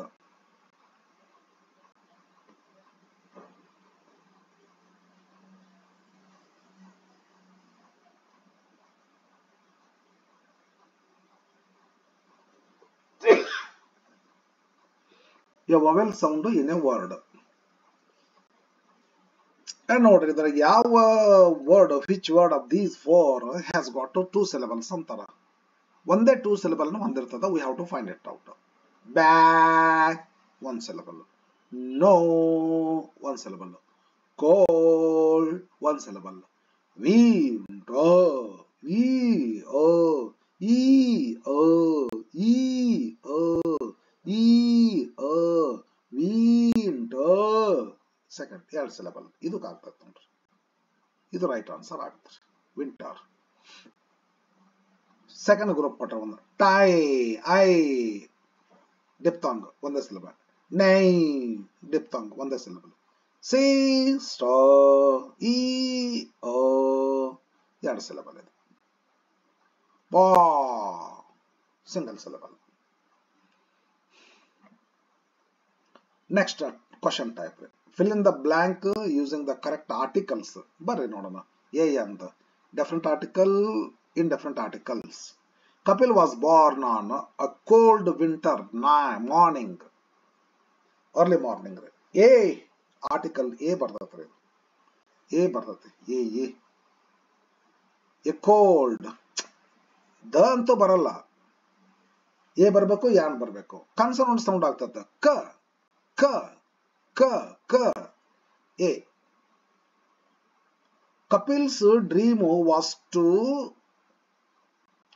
A vowel sound in a word. And ನೋಡ್ರಿ ಇದ್ರಾಗ ಯಾವ word, which word of these 4 has got 2 syllables ಅಂತಾರ. ಒಂದೇ 2 syllable ಹೊಂದಿರ್ತದ. We have to find it out. Back 1 syllable, no 1 syllable, cold 1 syllable, winter V O E O E O E O winter second 2 syllable. ಇದಕ್ಕೆ ಆಗ್ತದೆ ನೋಡ್ರಿ, ಇದು ರೈಟ್ ಆನ್ಸರ್ ಆಗ್ತದೆ, ವಿಂಟರ್. ಸೆಕೆಂಡ್ ಗ್ರೂಪ್ ಪಟ್ರ ಒಂದು, ಟೈ ಐ ಡಿಪ್ತಾಂಗ್ 1 syllable, ನೈ ಡಿಪ್ತಾಂಗ್ 1 syllable, ಸಿ ಸ್ಟೋ ಈ ಓ 2 syllable ಇದೆ, ಬಾ single syllable. Next question type, fill in the blank using the correct articles. ಬರ್ರಿ ನೋಡೋಣ. ಎ ಅಂತ definite article, indifferent articles. Kapil was born on a cold winter morning. Early morning. A article A ಬರ್ತೈತ್ರಿ, A ಬರ್ತೈತಿ, A cold. ದ ಅಂತೂ ಬರಲ್ಲ, ಎ ಬರ್ಬೇಕು, ಯಾನ್ ಬರ್ಬೇಕು. ಕನ್ಸೋನೆಂಟ್ ಸೌಂಡ್ ಆಗ್ತದ. ಕ ಕ ಕ ಕ A. Kapil's dream was to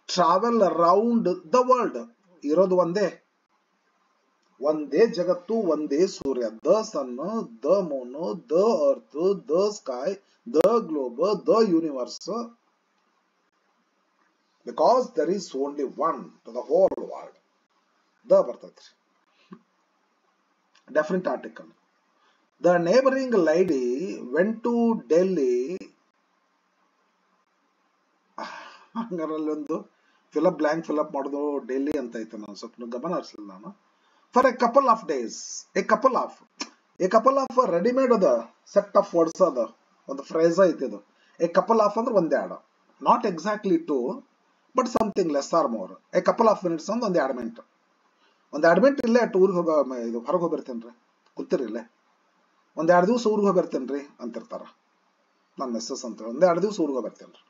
travel around the world. ಇರೋದು ಒಂದೇ ಜಗತ್ತು, ಒಂದೇ ಸೂರ್ಯ. The sun, the moon, the earth, the sky, the globe, the universe. Because there is only one to the whole world. The ಬರ್ತೈತ್ರಿ. Definite article. The neighboring lady went to Delhi. ಹಂಗಾರಲ್ಲೊಂದು ಫಿಲಪ್ ಬ್ಲ್ಯಾಂಕ್ ಫಿಲಪ್ ಮಾಡೋದು ಡೈಲಿ ಅಂತ ಐತೆ, ನಾನು ಸ್ವಲ್ಪ ಗಮನ ಹರಿಸಲಿಲ್ಲ ನಾನು. For a couple of days, a couple of readymade ಅದ ಸೆಟ್ ಆಫ್ ವರ್ಡ್ಸ್ ಅದ, ಒಂದು ಫ್ರೇಸ್ ಐತಿ ಇದು. ಎ ಕಪಲ್ ಆಫ್ ಅಂದ್ರೆ ಒಂದೆರಡು, not exactly two but something less or more. A couple of minutes ಅಂದ್ರೆ ಒಂದ್ 2 ಮಿನಿಟ್ ಇಲ್ಲೇ ಟೂರ್ಗೆ ಹೋಗ ಇದು ಹೊರಗೆ ಹೋಗಿರ್ತೇನ್ರಿ, ಕೂತಿರಿ ಇಲ್ಲೇ ಒಂದ್ 2 ದಿವಸ ಊರಿಗೆ ಹೋಗಿರ್ತೇನ್ರಿ ಅಂತಿರ್ತಾರ ನನ್ನ ಮೆಸೇಜ್ ಅಂತ. ಒಂದ್ 2 ದಿವಸ ಊರಿಗೆ ಹೋಗಿರ್ತೇನ್ರಿ,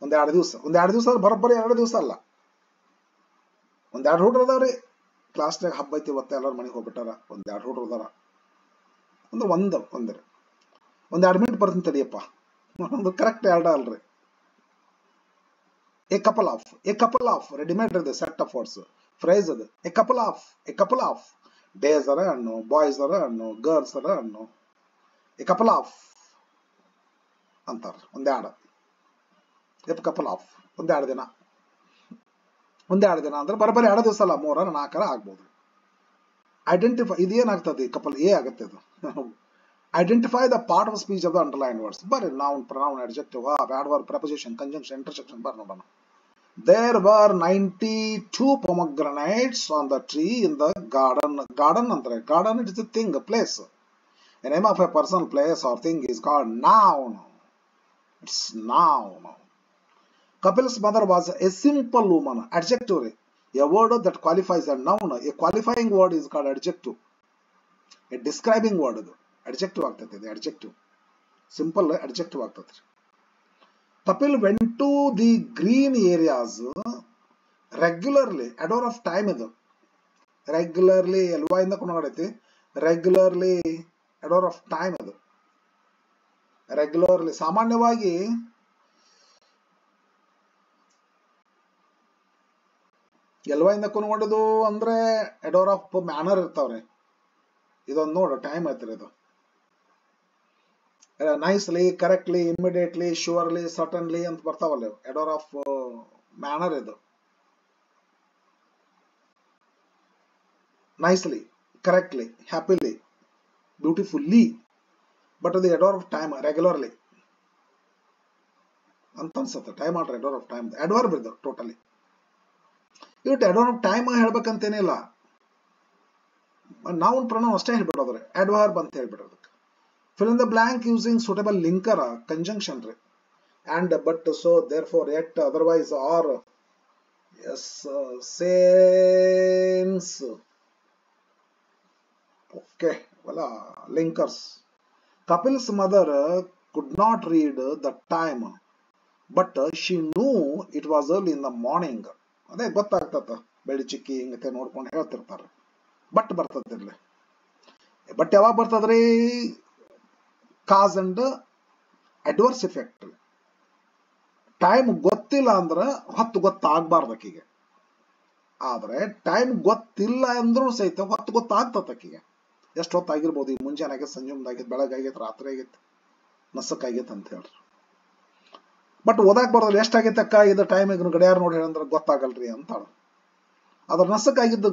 ಒಂದ್ 2 ದಿವಸ ಬರೋಬ್ಬರಿ 2 ದಿವಸ ಅಲ್ಲ, ಒಂದ್ 2 ಹುಡ್ರು ಅದಾವ್ರಿ ಕ್ಲಾಸ್ನಾಗ, ಹಬ್ಬ ಐತಿ ಇವತ್ತ ಎಲ್ಲಾರು ಮನೆಗೆ ಹೋಗ್ಬಿಟ್ಟಾರ, ಒಂದ್ 2 ಹುಡ್ರು ಅದಾರ ಅಂದ್ರೆ ಒಂದ್ 2 ಮಿನಿಟ್ ಬರ್ತೀನಿ ತಡಿಯಪ್ಪ, ಒಂದು ಕರೆಕ್ಟ್ 2 ಅಲ್ರಿ. ಎ ಕಪಲ್ ಆಫ್ ರೆಡಿಮೇಡ್ ಇದೆ ಸೆಟ್ ಆಫ್ ವರ್ಡ್ಸ್, ಫ್ರೇಸ್ ಅದು. ಎ ಕಪಲ್ ಆಫ್ ಡೇಸ್ ಅರ ಅನ್ನು, ಬಾಯ್ಸ್ ಅರ ಅನ್ನು, ಗರ್ಲ್ಸ್ ಅರ ಅನ್ನು, ಎ ಕಪಲ್ ಆಫ್ ಅಂತಾರ. ಒಂದೆರಡು ಎ ಕಪಲ್ ಆಫ್ ಒಂದೆರಡು ದಿನ ಅಂದ್ರೆ ಬರೋಬ್ಬರಿ 2 ದಿವಸ ಅಲ್ಲ, 3 4 ಆಗ್ಬೋದು. ಐಡೆಂಟಿಫೈ, ಇದೇನಾಗ್ತದೆ ಕಪಲ್ ಎ ಆಗುತ್ತೆ ಇದು. Identify the part of speech of the underline words. ಬರ್ರಿ noun, pronoun, adjective, adverb, preposition, conjunction, intersection ಬರ್ರಿ ನೋಡೋಣ. There were 92 pomegranates on the tree in the garden. Garden andre, garden is a thing, a place. The name of a person, place or thing is called noun. It's noun. Kapil's mother was a simple woman. Adjective. A word that qualifies a noun. A qualifying word is called adjective. A describing word. Adjective ಆಗ್ತದೆ, ಇದು adjective. Simple adjective ಆಗ್ತದೆ. Kapil went to the green areas regularly. Adore of time ಇದು. Regularly ಎಲ್ವಾ ಇಂದ ಕೊಂಡೋಗೈತಿ. Regularly adore of time ಇದು. Regularly ಸಾಮಾನ್ಯವಾಗಿ ಎಲ್ವಾ ಇಂದ ಕೊಂಡೋಗೋದು ಅಂದ್ರೆ adore of manner ಇರ್ತಾವ್ರಿ. ಇದೊಂದು ನೋಡು ಟೈಮ್ ಐತ್ರಿ ಇದು. Nicely, correctly, immediately, surely, certainly ಅಂತ ಬರ್ತಾವಲ್ಲ, ಎಡೋರ್ ಆಫ್ ಮ್ಯಾನರ್ ಇದು. Nicely, correctly, happily, beautifully, but ಅದು ಎಡೋರ್ ಆಫ್ ಟೈಮ್, ರೆಗ್ಯುಲರ್ಲಿ ಅಂತ ಅನ್ಸುತ್ತೆ. ಟೈಮ್ ಆಲ್ರಿ ಎಡೋರ್ ಆಫ್ ಟೈಮ್ ಅಡ್ವರ್ಬ್ ಇದು ಟೋಟಲಿ. ಇವತ್ತು ಎಡೋರ್ ಆಫ್ ಟೈಮ್ ಹೇಳ್ಬೇಕಂತೇನಿಲ್ಲ, ನಾವು ಪ್ರೊನೌನ್ ಅಷ್ಟೇ ಹೇಳ್ಬಿಡೋದ್ರಿ, ಅಡ್ವರ್ಬ್ ಅಂತ ಹೇಳ್ಬಿಡೋದು. Fill in the blank using suitable linker, conjunction, and, but, so, therefore, yet, otherwise, or, yes, since. Okay, voila, linkers. Kapil's mother could not read the time, but she knew it was early in the morning. ಅದೇ ಗೊತ್ತಾಗ್ತದ, ಬೆಳಿ ಚಿಕ್ಕಿ ಹಿಂಗತೆ ನೋಡ್ಕೊಂಡು ಹೇಳ್ತಿರ್ತಾರೆ. ಬಟ್ ಬರ್ತದಿರ್ಲಿ, ಬಟ್ ಯಾವಾಗ ಬರ್ತದ್ರಿ? Cause and adverse effect. Time ಗೊತ್ತಿಲ್ಲ ಅಂದ್ರೆ ಹೊತ್ತು ಗೊತ್ತಾಗಬಾರ್ದು ಆಕಿಗೆ, ಆದ್ರೆ ಟೈಮ್ ಗೊತ್ತಿಲ್ಲ ಅಂದ್ರೂ ಸಹಿತ ಹೊತ್ತು ಗೊತ್ತಾಗ್ತದ ಆಕಿಗೆ. ಎಷ್ಟು ಹೊತ್ತಾಗಿರ್ಬೋದು, ಈ ಮುಂಜಾನೆ ಆಗೈತೆ, ಸಂಜೆ ಮುಂದಾಗೈತೆ, ಬೆಳಗಾಗೈತೆ, ರಾತ್ರಿ ಆಗೈತೆ, ನಸಕ್ಕಾಗೈತೆ ಅಂತ ಹೇಳ್ರಿ. ಬಟ್ ಓದಾಕ್ ಬರೋದಿಲ್ಲ, ಎಷ್ಟಾಗೈತೆ ಅಕ್ಕ ಇದು ಟೈಮ್, ಈಗ ಗಡಿಯಾರ ನೋಡಿ ಹೇಳಂದ್ರೆ ಗೊತ್ತಾಗಲ್ರಿ ಅಂತಾಳ. ಅದ್ರ ನಸಕ್ಕಾಗಿದ್ದು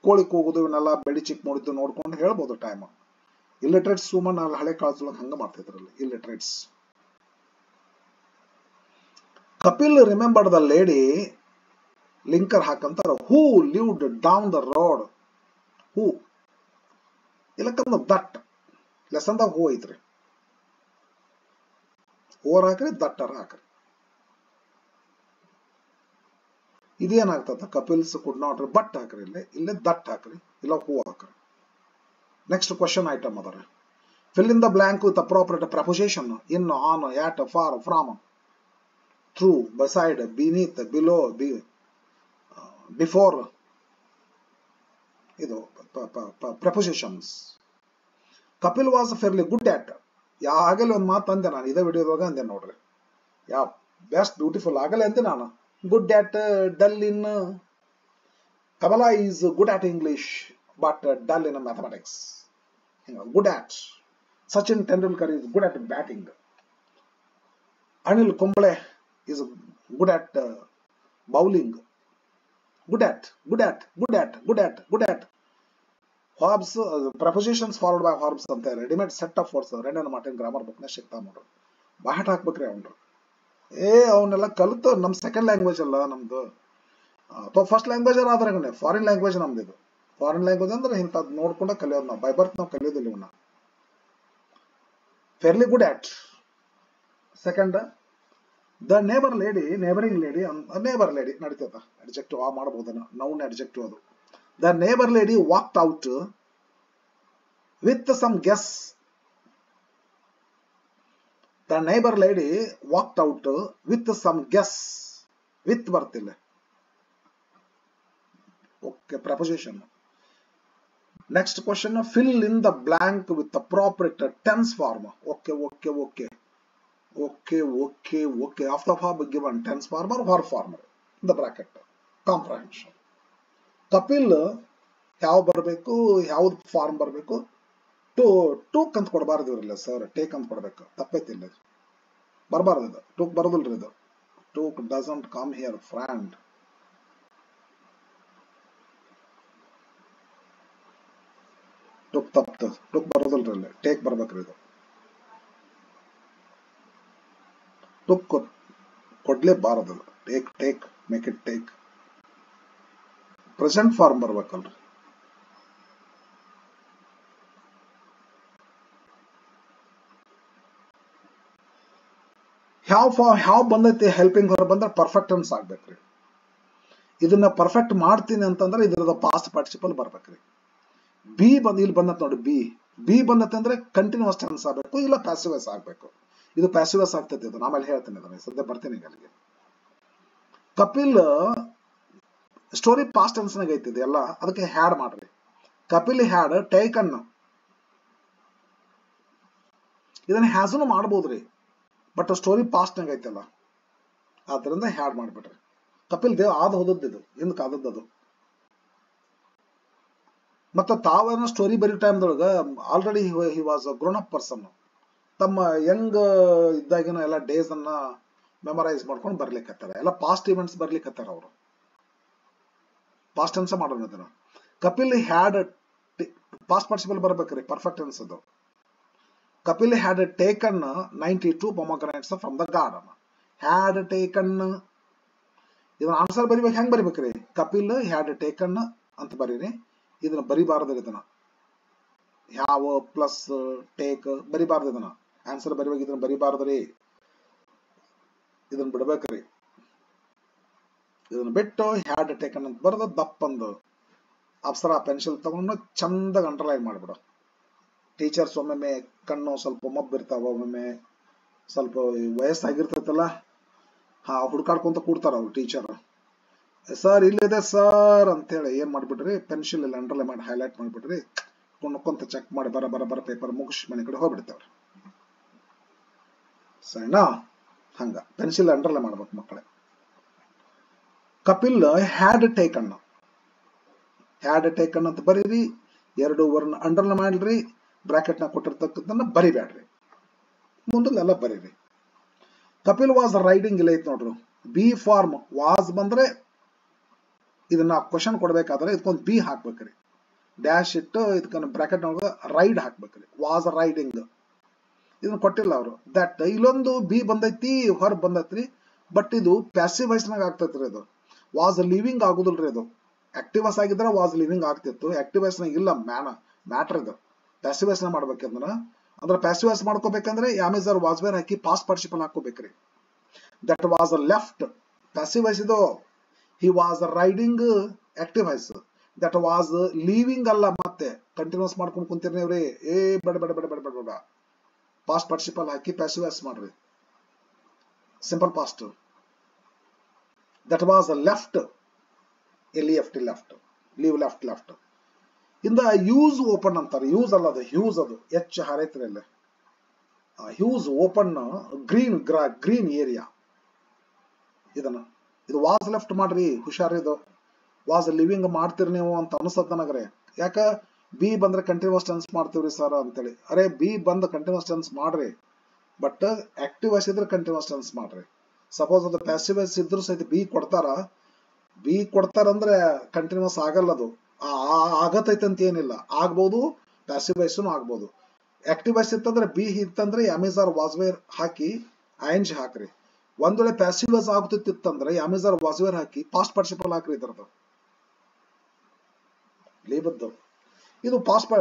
ಕೋಳಿ ಕೂಗುದು ಇವನ್ನೆಲ್ಲ ಬೆಳಿ ಚಿಕ್ಕ ನೋಡಿದ್ದು ನೋಡ್ಕೊಂಡು ಹೇಳ್ಬೋದು ಟೈಮ್. ಇಲ್ಲಿಟ್ರೇಟ್ಸ್ ಸುಮ್ಮನೆ ನಾವು ಹಳೆ ಕಾಲದೊಳಗೆ ಹಂಗ ಮಾಡ್ತಿದ್ರಲ್ಲಿ, illiterates. Kapil remembered the lady, linker ಹಾಕಂತಾರ, who lived down the road. Who ಇಲ್ಲಕ್ಕಂದ ದಟ್ ಲೆಸನ್ದಾಗ ಹೂ ಐತ್ರಿ, ಓರ್ ಹಾಕ್ರಿ, ದಟ್ಟರ ಹಾಕ್ರಿ. ಇದೇನಾಗ್ತದ? ಕಪಿಲ್ಸ್ ಕುಡ್ ನಾಟ್, ಬಟ್ ಹಾಕ್ರಿ, ಇಲ್ಲೇ ದಟ್ ಹಾಕ್ರಿ, ಇಲ್ಲ ಹೂ ಹಾಕ್ರಿ. Next question item other. Fill in the blank with appropriate preposition. In, on, at, far, from, through, beside, beneath, below, before. ಇದು prepositions. Kapil was fairly good at. ಆಗಲೇ ಒಂದು ಮಾತು ಅಂದೆ ನಾನು, ಇದೇ ವಿಡಿಯೋದಾಗ ಅಂದೆ ನೋಡ್ರಿ. ಬೆಸ್ಟ್ ಬ್ಯೂಟಿಫುಲ್ ಆಗಲೇ ಅಂದೆ ನಾನು. Good at, dull in. Kamala is good at English, but dull in mathematics. Good at. Sachin Tendulkar is good at batting. Anil Kumble is good at bowling. Good at. Verbs, prepositions followed by verbs ಅಂತ readymade set of words. Rendana Martin grammar book ನ ಸಿಗ್ತಾ ನೋಡ್ರಿ. ಬಾಹಟ್ ಹಾಕ್ಬೇಕ್ರಿ ಅವ್ನ್ರಿ. ಅವನ್ನೆಲ್ಲ ಕಲಿತು ನಮ್ ಸೆಕೆಂಡ್ ಲ್ಯಾಂಗ್ವೇಜ್ ಅಲ್ಲ ನಮ್ದು, ಅಥವಾ ಫಸ್ಟ್ ಲ್ಯಾಂಗ್ವೇಜ್ ಆದ್ರೆ ಫಾರಿನ್ ಲ್ಯಾಂಗ್ವೇಜ್ ನಮ್ದು ಇದು. ಫಾರಿನ್ ಲ್ಯಾಂಗ್ವೇಜ್ ಅಂದ್ರೆ ಇಂಥದ್ದು ನೋಡ್ಕೊಂಡ ಕಲಿಯೋದು ನಾವು, ಬೈ ಬರ್ತ್ ನಾವು ಕಲಿಯೋದಿಲ್ಲ ಇವನ್ನ. Fairly good at. Second, the neighbour lady, neighbouring lady, neighbour lady ನಡೀತದ, ಅಡ್ಜೆಕ್ಟಿವ್ ಆ ಮಾಡಬಹುದನ್ನ, ನೌನ್ ಅಡ್ಜೆಕ್ಟಿವ್ ಅದು. The neighbour lady walked out with some guess. The neighbour lady walked out with some guess. With ಬರ್ತಿಲ್ಲ, okay, preposition. Next question, fill in the blank with appropriate tense form. Okay okay okay okay okay okay. Of the form given tense former for former in the bracket. Comprehension. Kapil ಯಾವ ಬರಬೇಕು, ಯಾವ್ದು ಫಾರ್ಮ್ ಬರಬೇಕು? ಟೂಕ್ ಅಂತ ಕೊಡಬಾರ್ದು ಇವ್ರಲ್ಲ ಸರ್, ಟೇಕ್ ಅಂತ ಕೊಡ್ಬೇಕು. ತಪ್ಪೈತಿಲ್ಲ, ಬರಬಾರ್ದು ಇದು, ಟೂಕ್ ಬರೋದಿಲ್ರಿ ಇದು. Took doesn't come here friend. Took ತಪ್ಪ, ಟುಕ್ ಬರೋದಿಲ್ರಿ, ಟೇಕ್ ಬರ್ಬೇಕ್ರಿ ಇದು. ಟುಕ್ ಕೊಡ್ಲೇಬಾರದು, take take, make it take. Present form ಬರ್ಬೇಕಲ್ರಿ. ಯಾವ ಬಂದೈತಿ ಹೆಲ್ಪಿಂಗ್ ಹೊರ ಬಂದ್ರೆ ಪರ್ಫೆಕ್ಟ್ ಟೆನ್ಸ್ ಆಗ್ಬೇಕ್ರಿ. ಇದನ್ನ ಪರ್ಫೆಕ್ಟ್ ಮಾಡ್ತೀನಿ ಅಂತಂದ್ರೆ ಇದ್ರದ ಪಾಸ್ಟ್ ಪಾರ್ಟಿಸಿಪಲ್ ಬರ್ಬೇಕ್ರಿ. ಬಿ ಬಂದ್ ಇಲ್ಲಿ ಬಂದತ್ ನೋಡಿ, ಬಿ ಬಂದತ್ತೆ ಅಂದ್ರೆ ಕಂಟಿನ್ಯೂಸ್ ಟೆನ್ಸ್ ಆಗ್ಬೇಕು, ಇಲ್ಲ ಪ್ಯಾಸಿವ್ ವಾಯ್ಸ್ ಆಗ್ಬೇಕು. ಇದು ಪ್ಯಾಸಿವ್ ವಾಯ್ಸ್ ಆಗ್ತೈತಿ, ಇದು ಆಮೇಲೆ ಹೇಳ್ತೀನಿ, ಅದನ್ನ ಸದ್ಯ ಬರ್ತೀನಿ ಈಗ ಅಲ್ಲಿಗೆ. ಕಪಿಲ್ ಸ್ಟೋರಿ ಪಾಸ್ಟ್ ಟೆನ್ಸ್ ನಾಗ ಐತಿದೆ ಎಲ್ಲ, ಅದಕ್ಕೆ ಹ್ಯಾಡ್ ಮಾಡ್ರಿ. ಕಪಿಲ್ ಹ್ಯಾಡ್ ಟೇಕನ್, ಇದನ್ನ ಹ್ಯಾಸನು ಮಾಡ್ಬೋದ್ರಿ, ಬಟ್ ಸ್ಟೋರಿ ಪಾಸ್ಟ್ ನಾಗ ಐತಲ್ಲ, ಆದ್ರಿಂದ ಹ್ಯಾಡ್ ಮಾಡ್ಬಿಟ್ರಿ. ಕಪಿಲ್ ದೇವ್ ಆದ್ ಹೋದದ್ದು ಇದು, ಹಿಂದಕ್ಕೆ ಆದದ್ದು. ಮತ್ತೆ ತಾವೇನೋ ಸ್ಟೋರಿ ಬರೀ ಟೈಮ್ದೊಳಗ already he was grown up person. ತಮ್ಮ ಯಂಗ್ ಇದ್ದಾಗಿನ ಎಲ್ಲ ಡೇಸ್ ಅನ್ನ ಮೆಮರೈಸ್ ಮಾಡ್ಕೊಂಡು ಬರ್ಲಿಕ್ಕತ್ತಾರ, ಎಲ್ಲ ಪಾಸ್ಟ್ ಇವೆಂಟ್ಸ್ ಬರ್ಲಿಕ್ಕತ್ತಾರ ಅವರು. ಪಾಸ್ಟ್ ಟೆನ್ಸ್ ಮಾಡೋಣ ಅದನ್ನ. ಕಪಿಲ್ ಹ್ಯಾಡ್ ಪಾಸ್ಟ್ ಪಾರ್ಟಿಸಿಪಲ್ ಬರ್ಬೇಕ್ರಿ, ಪರ್ಫೆಕ್ಟ್ ಟೆನ್ಸ್ ಅದು. Kapil had taken 92 pomegranates from the garden. Had taken, ಇದನ್ನ ಆನ್ಸರ್ ಬರಿಬೇಕು. ಹೆಂಗ್ ಬರಿಬೇಕ್ರಿ? ಕಪಿಲ್ ಹ್ಯಾಡ್ ಟೇಕನ್ ಅಂತ ಬರೀರಿ. ಇದನ್ನ ಬರಿಬಾರ್ದು, ಇದನ್ನ ಯಾವ ಪ್ಲಸ್ ಟೇಕ್ ಬರಿಬಾರ್ದು, ಇದನ್ನ ಆನ್ಸರ್ ಬರಿಬೇಕು. ಇದನ್ನ ಬರಿಬಾರ್ದ್ರಿ, ಇದನ್ನ ಬಿಡ್ಬೇಕ್ರಿ. ಇದನ್ನ ಬಿಟ್ಟು ಹ್ಯಾಡ್ ಟೇಕನ್ ಅಂತ ಬರೆದು ದಪ್ಪಂದು ಅಪ್ಸರಾ ಪೆನ್ಸಿಲ್ ತಗೊಂಡು ಚಂದಾಗ ಅಂಡರ್ಲೈನ್ ಮಾಡ್ಬಿಡು. ಟೀಚರ್ಸ್ ಒಮ್ಮೊಮ್ಮೆ ಕಣ್ಣು ಸ್ವಲ್ಪ ಮಬ್ಬಿರ್ತಾವ, ಒಮ್ಮೊಮ್ಮೆ ಸ್ವಲ್ಪ ವಯಸ್ಸಾಗಿರ್ತೈತಲ್ಲ, ಹುಡ್ಕಾಡ್ಕೊಂತ ಕೂಡ್ತಾರ ಅವ್ರು ಟೀಚರ್. ಸರ್ ಇಲ್ಲಿದೆ ಸರ್ ಅಂತೇಳಿ ಏನ್ ಮಾಡ್ಬಿಟ್ರಿ, ಪೆನ್ಸಿಲ್ ಇಲ್ಲಿ ಅಂಡರ್ಲೈನ್ ಮಾಡಿ ಹೈಲೈಟ್ ಮಾಡ್ಬಿಟ್ರಿ, ಕೊಂತ ಚೆಕ್ ಮಾಡಿ ಬರ ಪೇಪರ್ ಮುಗಿಸಿ ಮನೆ ಕಡೆ ಹೋಗ್ಬಿಡ್ತೇವ್ರಿ. ಸರಿನಾ? ಹಂಗ ಪೆನ್ಸಿಲ್ ಅಂಡರ್ಲೈನ್ ಮಾಡ್ಬೇಕು ಮಕ್ಕಳೇ. ಕಪಿಲ್ ಹ್ಯಾಡ್ ಟೇಕನ್ ಅಂತ ಬರೀರಿ. 2 ವರ್ಣ ಅಂಡರ್ಲೈನ್ ಮಾಡ್ರಿ, ಬ್ರಾಕೆಟ್ ನ ಕೊಟ್ಟಿರ್ತಕ್ಕಂಥನ್ನ ಬರಿಬ್ಯಾಡ್ರಿ, ಮುಂದೆಲ್ಲ ಬರೀರಿ. ಕಪಿಲ್ ವಾಸ್ ರೈಡಿಂಗ್, ಇಲ್ಲ ಐತ್ ನೋಡ್ರಿ. ಬಿ ಫಾರ್ಮ್ ವಾಸ್ ಬಂದ್ರೆ ಇದನ್ನ ಕ್ವಶನ್ ಕೊಡ್ಬೇಕಾದ್ರೆ ಇದಕ್ಕೊಂದು ಬಿ ಹಾಕ್ಬೇಕ್ರಿ, ಡ್ಯಾಶ್ ಇಟ್ಟು ಇದಕ್ಕ ಬ್ರಾಕೆಟ್ ಒಳಗ ರೈಡ್ ಹಾಕ್ಬೇಕ್ರಿ. ವಾಸ್ ರೈಡಿಂಗ್ ಇದನ್ನ ಕೊಟ್ಟಿಲ್ಲ ಅವರು. ದಟ್ ಇಲ್ಲೊಂದು ಬಿ ಬಂದೈತಿ, ಹೊರ ಬಂದೈತ್ರಿ, ಬಟ್ ಇದು ಪ್ಯಾಸಿವ್ ವಾಯ್ಸ್ ನಾಗ ಆಗ್ತೈತ್ರಿ. ಇದು ವಾಸ್ ಲಿವಿಂಗ್ ಆಗುದಿಲ್ರಿ. ಇದು ಆಕ್ಟಿವ್ ವಾಯ್ಸ್ ಆಗಿದ್ರೆ ವಾಸ್ ಲಿವಿಂಗ್ ಆಗ್ತಿತ್ತು, ಆಕ್ಟಿವ್ ವಾಯ್ಸ್ ನಾಗ ಇಲ್ಲ. ಮ್ಯಾಟರ್ ಇದು ಪ್ಯಾಸಿವ್ ವಾಯ್ಸ್ ನ ಮಾಡ್ಬೇಕಂದ್ರ, ಅಂದ್ರೆ ಪ್ಯಾಸಿವ್ ವಾಯ್ಸ್ ಮಾಡ್ಕೋಬೇಕಂದ್ರೆ ಯಾಮಿಸರ್ ವಾಸ್ ವೇರ್ ಹಾಕಿ ಪಾಸ್ಟ್ ಪಾರ್ಟಿಸಿಪಲ್ ಹಾಕೋಬೇಕ್ರಿ. That was left passive voice ಇದು. He was riding active voice. That was leaving ಅಲ್ಲ, ಮತ್ತೆ ಕಂಟಿನ್ಯೂಸ್ ಮಾಡ್ಕೊಂಡು ಕುಂತಿರ್ನೇವ್ರಿ. ಬೇಡ ಪಾಸ್ಟ್ ಪಾರ್ಟಿಸಿಪಲ್ ಹಾಕಿ ಪ್ಯಾಸಿವ್ ವಾಯ್ಸ್ ಮಾಡ್ರಿ. Simple past. That was left, left, leave left. ಇಂದ ಯೂಸ್ ಓಪನ್ ಅಂತಾರೆ. ಯೂಸ್ ಅಲ್ಲ, ಅದು ಹ್ಯೂಸ್, ಅದು ಎಚ್ ಹಾರೈತ್ರಿ ಅಲ್ಲೇ. Hughes open green area. ಇದು ವಾಸ್ ಲೆಫ್ಟ್ ಮಾಡ್ರಿ, ಹುಷಾರ್. ಇದು ವಾಸ್ ಲಿವಿಂಗ್ ಮಾಡ್ತೀರಿ ನೀವು ಅಂತ ಅನಿಸ್ತದ ನನಗ್ರೆ. ಯಾಕ ಬಿ ಬಂದ್ರೆ ಕಂಟಿನ್ಯೂಸ್ ಟೆನ್ಸ್ ಮಾಡ್ತೀವ್ರಿ ಸರ್ ಅಂತೇಳಿ. ಅರೆ ಬಿ ಬಂದ್ ಕಂಟಿನ್ಯೂಸ್ ಟೆನ್ಸ್ ಮಾಡ್ರಿ, ಬಟ್ ಆಕ್ಟಿವ್ ವಾಯ್ಸ್ ಇದ್ರೆ ಕಂಟಿನ್ಯೂಸ್ ಟೆನ್ಸ್ ಮಾಡ್ರಿ. ಸಪೋಸ್ ಅದು ಪ್ಯಾಸಿವ್ ವಾಯ್ಸ್ ಇದ್ರು ಸಹಿತ ಬಿ ಕೊಡ್ತಾರಂದ್ರೆ ಕಂಟಿನ್ಯೂಸ್ ಆಗಲ್ಲ. ಅದು ಆಗತೈತೆ ಅಂತ ಏನಿಲ್ಲ, ಆಗ್ಬಹುದು. ಪ್ಯಾಸಿವ್ ವಾಯ್ಸ್ನು ಆಗ್ಬಹುದು. ಆಕ್ಟಿವ್ ವಾಯ್ಸ್ ಇತ್ತಂದ್ರೆ ಬಿ ಇತ್ತಂದ್ರೆ ಅಮೆಜಾರ್ ವಾಸ್ ವೇರ್ ಹಾಕಿ ಐಎನ್ಜಿ ಹಾಕ್ರಿ. ಒಂದ್ ವೇಳೆ ಪ್ಯಾಸಿವ್ ವಾಯ್ಸ್ ಆಗ್ತಿತ್ತಂದ್ರೆ ಯಾಮಿಸರ್ ವಾಸ್ವೇರ್ ಹಾಕಿ ಪಾಸ್ಟ್ ಪಾರ್ಟಿಸಿಪಲ್ ಹಾಕ್ರಿ ಇದರದ್ದು ಲೇಬದ್ದು. ಇದು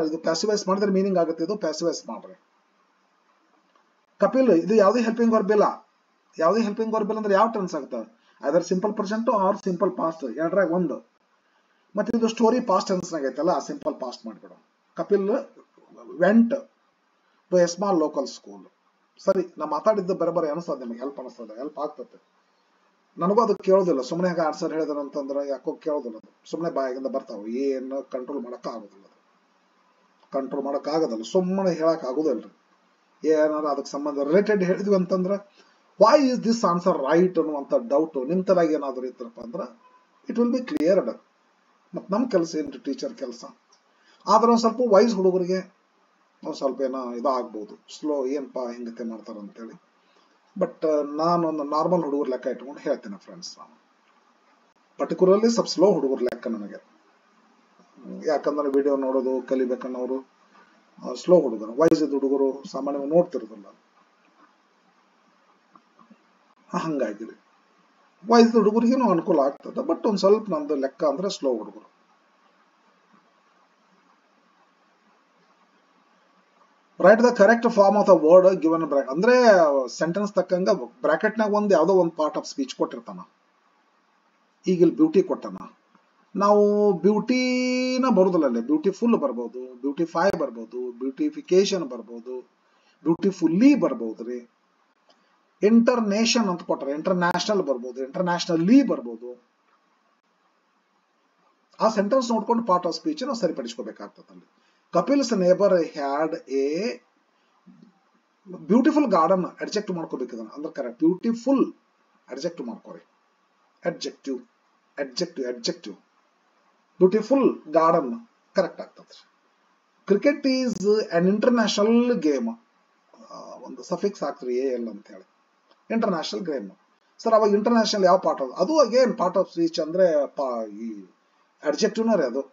ಇದು ಪ್ಯಾಸಿವ್ ವಾಯ್ಸ್ ಮಾಡಿದ್ರೆ ಮೀನಿಂಗ್ ಆಗುತ್ತೆ, ಇದು ಪ್ಯಾಸಿವ್ ವಾಯ್ಸ್ ಮಾಡ್ರಿ. ಕಪಿಲ್ ಇದು ಯಾವುದೇ ಹೆಲ್ಪಿಂಗ್ ವರ್ಬ್ ಇಲ್ಲ. ಯಾವುದೇ ಹೆಲ್ಪಿಂಗ್ ವರ್ಬ್ ಇಲ್ಲ ಅಂದ್ರೆ ಯಾವ ಟೆನ್ಸ್ ಆಗುತ್ತೆ? Either simple present or simple past, ಎರಡರಾಗ ಒಂದು. ಮತ್ತೆ ಇದು ಸ್ಟೋರಿ ಪಾಸ್ಟ್ ಟೆನ್ಸ್ ನಾಗ ಐತಲ್ಲ, ಸಿಂಪಲ್ ಪಾಸ್ಟ್ ಮಾಡ್ಬಿಡು. Kapil went to a small local school. ಸರಿ, ನಾ ಮಾತಾಡಿದ್ದು ಬರಬರ ಅನಿಸ್ತದೆ ನಿಮಗೆ, ಹೆಲ್ಪ್ ಅನಿಸ್ತದೆ, ಹೆಲ್ಪ್ ಆಗ್ತದೆ. ನನಗೂ ಅದು ಕೇಳೋದಿಲ್ಲ, ಸುಮ್ಮನೆ ಆನ್ಸರ್ ಹೇಳಿದ್ರು ಅಂತಂದ್ರೆ ಯಾಕೋ ಕೇಳೋದಿಲ್ಲ. ಅದು ಸುಮ್ಮನೆ ಬಾಯಾಗಿಂದ ಬರ್ತಾವೆ, ಏನು ಕಂಟ್ರೋಲ್ ಮಾಡಕ್ ಆಗೋದಿಲ್ಲ. ಕಂಟ್ರೋಲ್ ಮಾಡಕ್ ಆಗೋದಿಲ್ಲ, ಸುಮ್ಮನೆ ಹೇಳಕ್ ಆಗೋದಿಲ್ರಿ. ಏನಾರ ಅದಕ್ಕೆ ಸಂಬಂಧ ರಿಲೇಟೆಡ್ ಹೇಳಿದ್ವಿ ಅಂತಂದ್ರೆ why is this answer right ಅನ್ನುವಂಥ ಡೌಟ್ ನಿಮ್ ತಲಾಗ ಏನಾದ್ರು ಇತ್ತಪ್ಪ ಅಂದ್ರೆ ಇಟ್ ವಿಲ್ ಬಿ ಕ್ಲಿಯರ್ಡ್. ಮತ್ತು ನಮ್ಮ ಕೆಲಸ ಏನು ಟೀಚರ್ ಕೆಲಸ. ಆದ್ರೆ ಒಂದು ಸ್ವಲ್ಪ ವೈಸ್ ಹುಡುಗರಿಗೆ ಒಂದು ಸ್ವಲ್ಪ ಏನೋ ಇದಾಗ್ಬೋದು, ಸ್ಲೋ ಏನಪ್ಪ ಹೆಂಗತೆ ಮಾಡ್ತಾರೆ ಅಂತೇಳಿ. ಬಟ್ ನಾನು ಒಂದು ನಾರ್ಮಲ್ ಹುಡುಗರು ಲೆಕ್ಕ ಇಟ್ಕೊಂಡು ಹೇಳ್ತೇನೆ ಫ್ರೆಂಡ್ಸ್. ನಾನು ಪರ್ಟಿಕ್ಯುಲರ್ಲಿ ಸ್ವಲ್ಪ ಸ್ಲೋ ಹುಡುಗರು ಲೆಕ್ಕ ನನಗೆ, ಯಾಕಂದ್ರೆ ವಿಡಿಯೋ ನೋಡೋದು ಕಲಿಬೇಕನ್ನೋರು ಸ್ಲೋ ಹುಡುಗರು. ವಯಸ್ಸಿದ ಹುಡುಗರು ಸಾಮಾನ್ಯವಾಗಿ ನೋಡ್ತಿರೋದಿಲ್ಲ, ಹಂಗಾಗಿದೆ. ವಯಸ್ಸಿದ ಹುಡುಗರಿಗೇನು ಅನುಕೂಲ ಆಗ್ತದೆ, ಬಟ್ ಒಂದು ಸ್ವಲ್ಪ ನಂದು ಲೆಕ್ಕ ಅಂದ್ರೆ ಸ್ಲೋ ಹುಡುಗರು. Write the correct form of the word given bracket. ಅಂದ್ರೆ ಸೆಂಟೆನ್ಸ್ ತಕ್ಕಂಗ ಬ್ರಾಕೆಟ್ನಾಗ ಒಂದು ಯಾವುದೋ ಒಂದು ಪಾರ್ಟ್ ಆಫ್ ಸ್ಪೀಚ್ ಕೊಟ್ಟಿರ್ತಾನ. ಈಗ ಇಲ್ಲಿ ಬ್ಯೂಟಿ ಕೊಟ್ಟಾನ, ನಾವು ಬ್ಯೂಟಿನ ಬರುದಿಲ್ಲ, ಅಲ್ಲಿ ಬ್ಯೂಟಿಫುಲ್ ಬರ್ಬೋದು, ಬ್ಯೂಟಿಫೈ ಬರ್ಬೋದು, ಬ್ಯೂಟಿಫಿಕೇಶನ್ ಬರ್ಬೋದು, ಬ್ಯೂಟಿಫುಲ್ಲಿ ಬರ್ಬೋದ್ರಿ. ಇಂಟರ್ನೇಷನ್ ಅಂತ ಕೊಟ್ರೆ ಇಂಟರ್ನ್ಯಾಷನಲ್ ಬರ್ಬೋದು, ಇಂಟರ್ನ್ಯಾಷನಲಿ ಬರ್ಬೋದು. ಆ ಸೆಂಟೆನ್ಸ್ ನೋಡ್ಕೊಂಡು ಪಾರ್ಟ್ ಆಫ್ ಸ್ಪೀಚ್ ನಾವು ಸರಿಪಡಿಸ್ಕೋಬೇಕಾಗ್ತದೆ. ಅಲ್ಲಿ Kapil's neighbour had a beautiful garden adjective ಮಾಡ್ಕೋಬೇಕದನ್ನ, ಅಂದ್ರೆ ಕರೆಕ್ಟ್. ಬ್ಯೂಟಿಫುಲ್ ಅಡ್ಜೆಕ್ಟ್ ಮಾಡ್ಕೋರಿ, adjective adjective adjective. Beautiful garden correct ಆಗ್ತದೆ. Cricket is an international game, ಒಂದು ಸಫಿಕ್ಸ್ ಹಾಕ್ರಿ ಎ ಎಲ್ ಅಂತ ಹೇಳಿ, ಇಂಟರ್ನ್ಯಾಷನಲ್ ಗೇಮ್. ಸರ್ ಅವಾಗ ಇಂಟರ್ನ್ಯಾಷನಲ್ ಯಾವ ಪಾರ್ಟ್ ಅದು ಅಗೇನ್ ಪಾರ್ಟ್ ಆಫ್ ಸ್ಪೀಚ್ ಅಂದ್ರೆ ಈ ಅಡ್ಜೆಕ್ಟಿವ್ನ ರೀ. ಅದು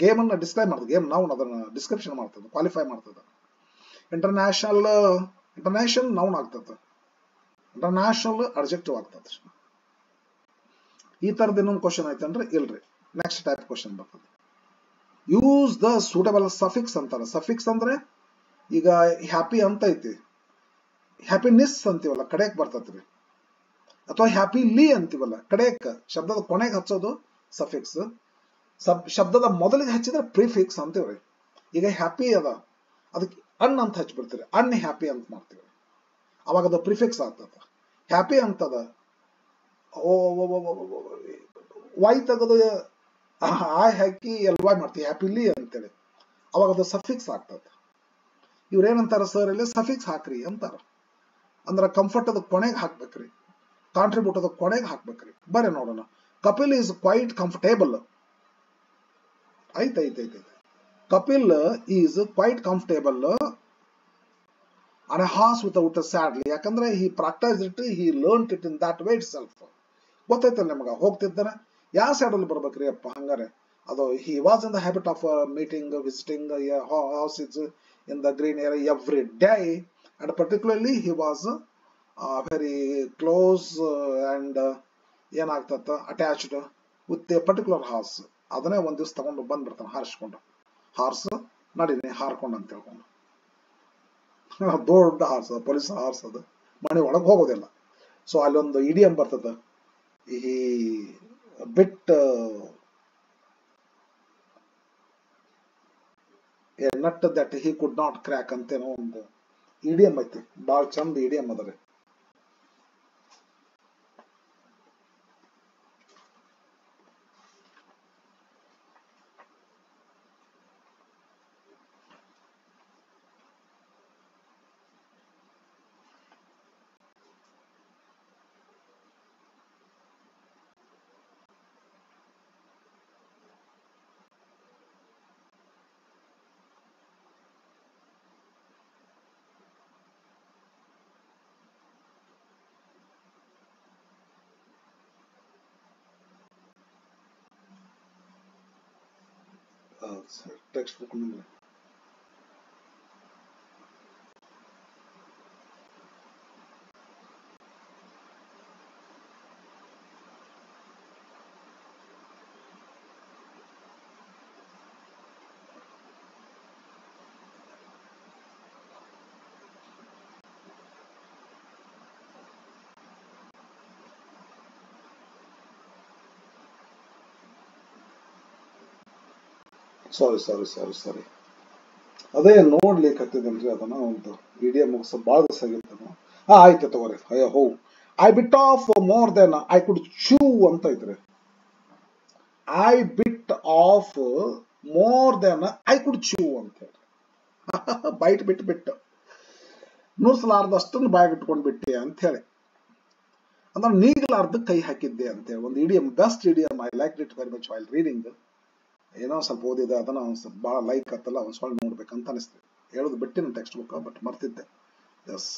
ಗೇಮ್ ಅನ್ನ ಡಿಸ್ಕ್ರೈಬ್ ಮಾಡ್ತದೆ, ಗೇಮ್ ನಾವು ಅದನ್ನ ಡಿಸ್ಕ್ರಿಪ್ಷನ್ ಮಾಡ್ತದೆ, ಕ್ವಾಲಿಫೈ ಮಾಡ್ತದೆ. ಇಂಟರ್ನ್ಯಾಷನಲ್ ನೌನ್ ಆಗ್ತದೆ, ಇಂಟರ್ನ್ಯಾಷನಲ್ ಅಡ್ಜೆಕ್ಟಿವ್ ಆಗ್ತದೆ. ಈ ತರದ ಇನ್ನೊಂದು ಕ್ವಶನ್ ಐತನ್ರಿ, ಇಲ್ರಿ. ನೆಕ್ಸ್ಟ್ ಟೈಪ್ ಕ್ವಶನ್ ಬರ್ತದೆ. ಯೂಸ್ ದ ಸೂಟಬಲ್ ಸಫಿಕ್ಸ್ ಅಂತಾರೆ. ಸಫಿಕ್ಸ್ ಅಂದ್ರೆ ಈಗ ಹ್ಯಾಪಿ ಅಂತ ಐತಿ, ಹ್ಯಾಪಿನೆಸ್ ಅಂತೀವಲ್ಲ ಕಡೆಕ್ ಬರ್ತದ್ರಿ, ಅಥವಾ ಹ್ಯಾಪಿಲಿ ಅಂತೀವಲ್ಲ ಕಡೆಕ್, ಶಬ್ದದ ಕೊನೆಗೆ ಹಚ್ಚೋದು ಸಫಿಕ್ಸ್. ಶಬ್ದದ ಮೊದಲಿಗೆ ಹಚ್ಚಿದ್ರೆ ಪ್ರಿಫಿಕ್ಸ್ ಅಂತೀವ್ರಿ. ಈಗ ಹ್ಯಾಪಿ ಅದ, ಅದಕ್ಕೆ ಅನ್ ಅಂತ ಹಚ್ಬಿಡ್ತೀರಿ, ಅನ್ ಹ್ಯಾಪಿ ಅಂತ ಮಾಡ್ತೀವಿ, ಅವಾಗ ಅದು ಪ್ರಿಫಿಕ್ಸ್ ಆಗ್ತದ. ಹ್ಯಾಪಿ ಅಂತದ, ವೈ ತೆಗೆದು ಆ ಹಾಕಿ ಎಲ್ ವೈ ಮಾಡ್ತೀವಿ, ಹ್ಯಾಪಿಲಿ ಅಂತೇಳಿ, ಅವಾಗ ಅದು ಸಫಿಕ್ಸ್ ಆಗ್ತದ. ಇವ್ರೇನಂತಾರ ಸರ್ ಇಲ್ಲಿ, ಸಫಿಕ್ಸ್ ಹಾಕ್ರಿ ಅಂತಾರ. ಅಂದ್ರೆ ಕಂಫರ್ಟ್ ಅದ ಕೊನೆಗೆ ಹಾಕ್ಬೇಕ್ರಿ, ಕಾಂಟ್ರಿಬ್ಯೂಟ್ ಅದ ಕೊನೆಗೆ ಹಾಕ್ಬೇಕ್ರಿ. ಬರ್ರಿ ನೋಡೋಣ. Kapil is quite comfortable. ಐತೆ Kapil is quite comfortable on a horse without saddle. ಯಾಕಂದ್ರೆ he practise it, he learn it in that way itself. ಗೊತ್ತೈತಲ್ಲ ನಿಮಗ, ಹೋಗ್ತಿದ್ದಾನೆ ಯಾವ ಸ್ಯಾಡಲ್ಲಿ ಬರ್ಬೇಕ್ರಿ ಅಪ್ಪ ಹಂಗಾರೆ. ಅದು he was in the habit of meeting visiting houses in the green area every day, and particularly he was very close and ಏನಾಗ್ತತ್ತ attached with a particular horse. ಅದನ್ನೇ ಒಂದ್ ದಿವ್ಸ ತಗೊಂಡು ಬಂದ್ಬಿಡ್ತಾನೆ ಹಾರಿಸ್ಕೊಂಡು, ಹಾರ್ಸ್ ನಡೀನಿ ಹಾರ್ಕೊಂಡು ಅಂತ ಹೇಳ್ಕೊಂಡು. ದೊಡ್ಡ ಹಾರ್ಸ್, ಪೊಲೀಸ್ ಹಾರ್ಸ್, ಅದು ಮನೆ ಒಳಗೆ ಹೋಗೋದಿಲ್ಲ. ಸೊ ಅಲ್ಲೊಂದು ಇಡಿಯಂ ಬರ್ತದ, ಈ bit a nut that he could not crack ಅಂತೇನೋ ಒಂದು ಇಡಿಯಂ ಐತಿ, ಬಾಳ್ ಚಂದ ಇಡಿಯಂ ಅದರಿ. ಟೆಕ್ಸ್ಟ್ ಬುಕ್ ಸಾರಿ ಅದೇ ನೋಡ್ಲಿಕ್ಕತ್ತಿದಲ್ರಿ ಅದನ್ನ ಒಂದು ವಿಡಿಯೋ ಮುಗಿಸ ಭಾಳ ದಿವಸ ಆಗಿತ್ತು. ಆಯ್ತು ತಗೋರಿ. ಹೋ I bit off more than I could chew ಅಂತ ಐತ್ರಿ. I bit off more than I could chew ಅಂತ ಹೇಳಿ ಬೈಟ್ ಬಿಟ್ಟು ನುರ್ಸಲಾರ್ದಷ್ಟನ್ನು ಬಾಯಿಗೆ ಇಟ್ಕೊಂಡ್ ಬಿಟ್ಟೆ ಅಂತ ಹೇಳಿ, ಅಂದ್ರೆ ನೀಗಲಾರ್ದ ಕೈ ಹಾಕಿದ್ದೆ ಅಂತ ಹೇಳಿ ಒಂದು idiom, best idiom. I like it very much while reading. ಏನೋ ಸ್ವಲ್ಪ ಓದಿದೆ, ಅದನ್ನ ಒಂದ್ ಸ್ವಲ್ಪ ಭಾಳ ಲೈಕ್ ಆತಲ್ಲ, ಒಂದ್ ಸ್ವಲ್ಪ ನೋಡ್ಬೇಕಂತ ಅನಿಸ್ತು. ಹೇಳೋದು ಬಿಟ್ಟಿನ ಟೆಕ್ಸ್ಟ್ ಬುಕ್, ಬಟ್ ಮರ್ತಿದ್ದೆ. ಎಸ್,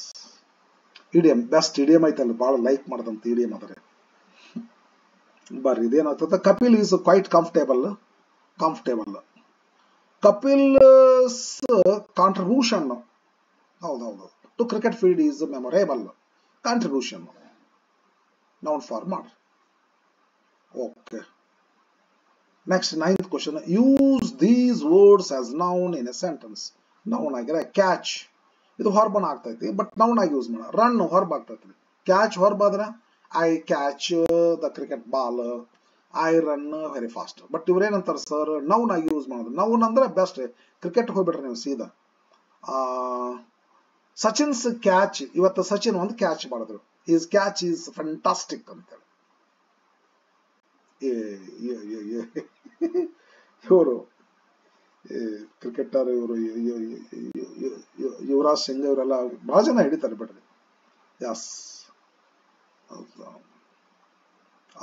ಇಡಿಯಂ, ಬೆಸ್ಟ್ ಇಡಿಯಂ ಐತಲ್ಲ, ಭಾಳ ಲೈಕ್ ಮಾಡದಂತ ಇಡಿಯಂ ಅದರ. ಬರ್ರಿ, ಇದೇನಾಗ್ತದೆ, Kapil is quite comfortable. Kapil contribution, ಹೌದೌದು, to cricket field is memorable. Contribution noun form ಮಾಡ್ರಿ. Okay, next 9th question. Use these words as noun in a sentence. Noun ಆಗಿರ ಕ್ಯಾಚ್, ಇದು ಹೊರಬನ ಆಗ್ತೈತಿ, ಬಟ್ ನೌನ್ ಆಗಿ ಯೂಸ್ ಮಾಡ. ರನ್ ಹೊರಬ ಆಗ್ತೈತಿ, ಕ್ಯಾಚ್ ಹೊರಬಾದ್ರ I catch the cricket ball, I run very fast. But ಇವ್ರೇನಂತಾರ ಸರ್, ನೌನ್ ಆಗಿ ಯೂಸ್ ಮಾಡೋದು. ನೌನ್ ಅಂದ್ರೆ ಬೆಸ್ಟ್. ಕ್ರಿಕೆಟ್ ಹೋಗ್ಬಿಟ್ರಿ ನೀವು ಸೀದಾ. ಸಚಿನ್ಸ್ ಕ್ಯಾಚ್, ಇವತ್ತು ಸಚಿನ್ ಒಂದು ಕ್ಯಾಚ್ ಮಾಡಿದ್ರು, ಈಸ್ ಕ್ಯಾಚ್ ಈಸ್ ಫ್ಯಾಂಟಾಸ್ಟಿಕ್ ಅಂತೇಳಿ. ಇವರು ಕ್ರಿಕೆಟರ್, ಇವರು ಯುವರಾಜ್ ಸಿಂಗ್, ಇವರೆಲ್ಲ ಬಹಳ ಜನ ಹಿಡಿತಾರೆ ಬಿಡ್ರಿ. ಎಸ್,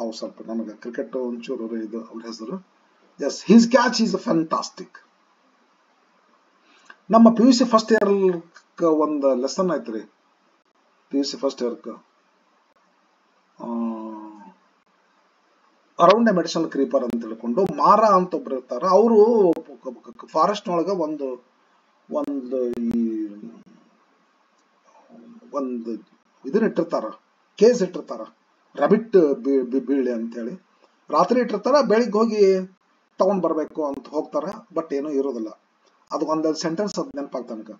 ಅವು ಸ್ವಲ್ಪ ನನಗೆ ಕ್ರಿಕೆಟ್ ಒಂಚೂರು ಇದು ಅವ್ರ ಹೆಸರು. Yes, his catch is fantastic. ನಮ್ಮ PUC ಫಸ್ಟ್ ಇಯರ್ ಒಂದು ಲೆಸನ್ ಐತ್ರಿ. PUC first year around a medicinal creeper ಅಂತ ತಿಳ್ಕೊಂಡು ಮಾರ ಅಂತ ಒಬ್ರು ಇರ್ತಾರ. ಅವರು ಫಾರೆಸ್ಟ್ ಒಳಗ ಒಂದು ಇದನ್ನ ಇಟ್ಟಿರ್ತಾರ, ಕೇಸ್ ಇಟ್ಟಿರ್ತಾರ, ರಬಿಟ್ ಬೀಳಿ ಅಂತ ಹೇಳಿ. ರಾತ್ರಿ ಇಟ್ಟಿರ್ತಾರ, ಬೆಳಿಗ್ಗೆ ಹೋಗಿ ತಗೊಂಡ್ ಬರ್ಬೇಕು ಅಂತ ಹೋಗ್ತಾರ, ಬಟ್ ಏನೂ ಇರೋದಿಲ್ಲ. ಅದು ಒಂದು ಸೆಂಟೆನ್ಸ್ ಅದು ನೆನಪಾಗ್ತಾನಕ.